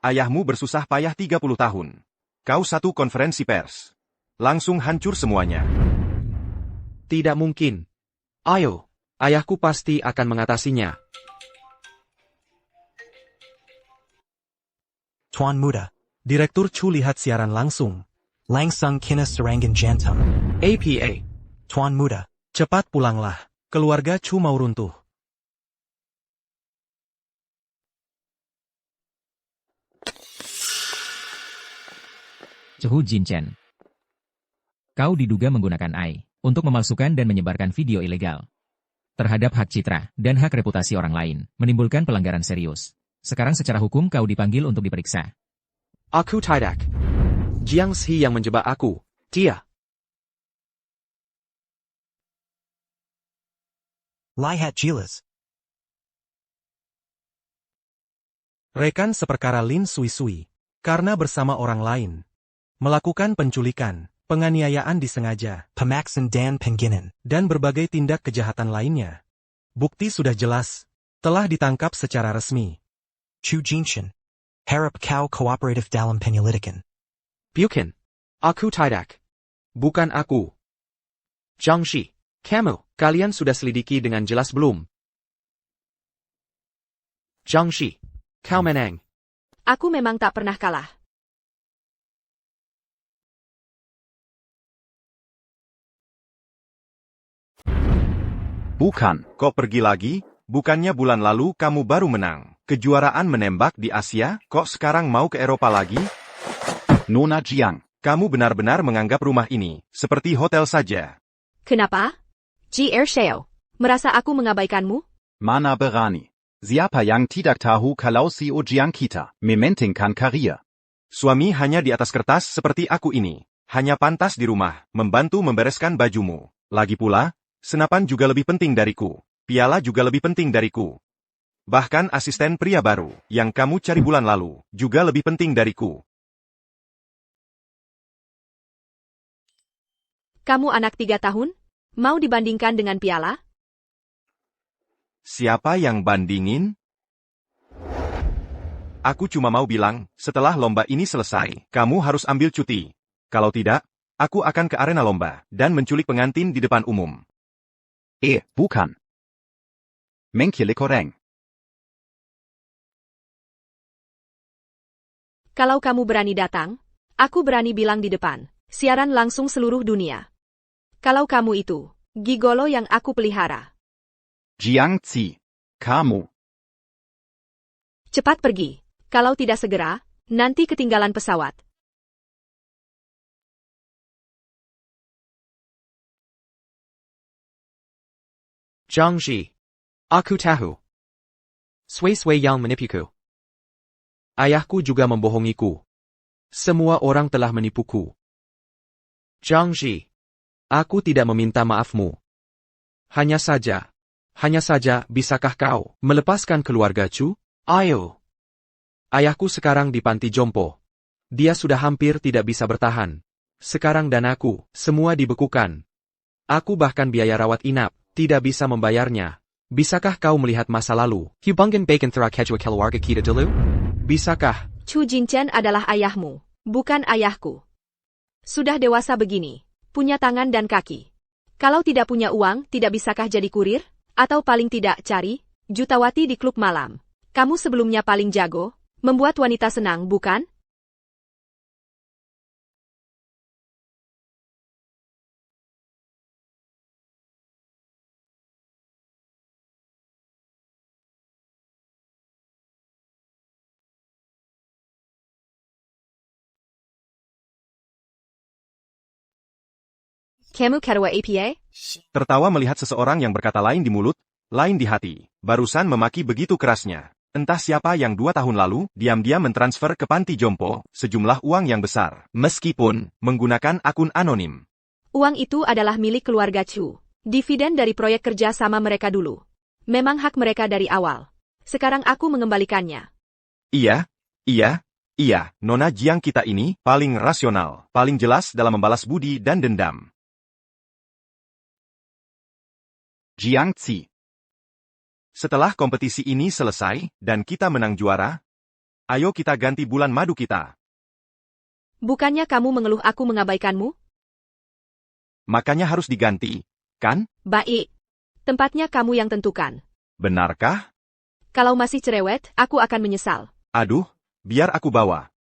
Ayahmu bersusah payah 30 tahun. Kau satu konferensi pers. Langsung hancur semuanya. Tidak mungkin. Ayo, ayahku pasti akan mengatasinya. Tuan Muda. Direktur Chu lihat siaran langsung. Langsung kina serangan jantung. APA. Tuan Muda. Cepat pulanglah. Keluarga Chu mau runtuh. Chu Jinchen. Kau diduga menggunakan AI untuk memalsukan dan menyebarkan video ilegal terhadap hak citra dan hak reputasi orang lain, menimbulkan pelanggaran serius. Sekarang secara hukum kau dipanggil untuk diperiksa. Aku tidak. Jiangzi yang menjebak aku. Dia. Lihat jelas. Rekan seperkara Lin Sui karena bersama orang lain melakukan penculikan, penganiayaan disengaja, Pemaksan dan pengginan, dan berbagai tindak kejahatan lainnya. Bukti sudah jelas, telah ditangkap secara resmi. Chu Jinchen. Harap kau kooperatif dalam penyelidikan. Bukan. Aku tidak. Bukan aku. Jiangzi, kalian sudah selidiki dengan jelas belum? Jiangzi, kau menang. Aku memang tak pernah kalah. Bukan, kok pergi lagi? Bukannya bulan lalu kamu baru menang kejuaraan menembak di Asia, kok sekarang mau ke Eropa lagi? Nona Jiang, Kamu benar-benar menganggap rumah ini seperti hotel saja. Kenapa? Gr Sheo, merasa aku mengabaikanmu? Mana berani. Siapa yang tidak tahu kalau Sio Jiang kita mementingkan karir. Suami hanya di atas kertas seperti aku ini. Hanya pantas di rumah, membantu membereskan bajumu. Lagi pula, senapan juga lebih penting dariku. Piala juga lebih penting dariku. Bahkan asisten pria baru, yang kamu cari bulan lalu, juga lebih penting dariku. Kamu anak 3 tahun? Mau dibandingkan dengan piala? Siapa yang bandingin? Aku cuma mau bilang, setelah lomba ini selesai, kamu harus ambil cuti. Kalau tidak, aku akan ke arena lomba, dan menculik pengantin di depan umum. Bukan. Mengkile koreng. Kalau kamu berani datang, aku berani bilang di depan. Siaran langsung seluruh dunia. Kalau kamu itu, gigolo yang aku pelihara. Jiang Zi. Kamu. Cepat pergi. Kalau tidak segera, nanti ketinggalan pesawat. Zhang Ji. Aku tahu. Sui yang menipuku. Ayahku juga membohongiku. Semua orang telah menipuku. Zhang Ji. Aku tidak meminta maafmu. Hanya saja, bisakah kau melepaskan keluarga Chu? Ayo. Ayahku sekarang di panti jompo. Dia sudah hampir tidak bisa bertahan. Sekarang dan aku, semua dibekukan. Aku bahkan biaya rawat inap, tidak bisa membayarnya. Bisakah kau melihat masa lalu? Hubungan bacon keluarga kita dulu? Bisakah? Chu Jinchen adalah ayahmu, bukan ayahku. Sudah dewasa begini, punya tangan dan kaki. Kalau tidak punya uang, tidak bisakah jadi kurir? Atau paling tidak cari jutawati di klub malam. Kamu sebelumnya paling jago, membuat wanita senang, bukan? Kamu kedua APA? Tertawa melihat seseorang yang berkata lain di mulut, lain di hati. Barusan memaki begitu kerasnya. Entah siapa yang 2 tahun lalu, diam-diam mentransfer ke panti jompo, sejumlah uang yang besar. Meskipun, menggunakan akun anonim. Uang itu adalah milik keluarga Chu. Dividen dari proyek kerja sama mereka dulu. Memang hak mereka dari awal. Sekarang aku mengembalikannya. Iya. Nona Jiang kita ini, paling rasional, paling jelas dalam membalas budi dan dendam. Jiang Zi. Setelah kompetisi ini selesai, dan kita menang juara, ayo kita ganti bulan madu kita. Bukannya kamu mengeluh aku mengabaikanmu? Makanya harus diganti, kan? Baik. Tempatnya kamu yang tentukan. Benarkah? Kalau masih cerewet, aku akan menyesal. Aduh, biar aku bawa.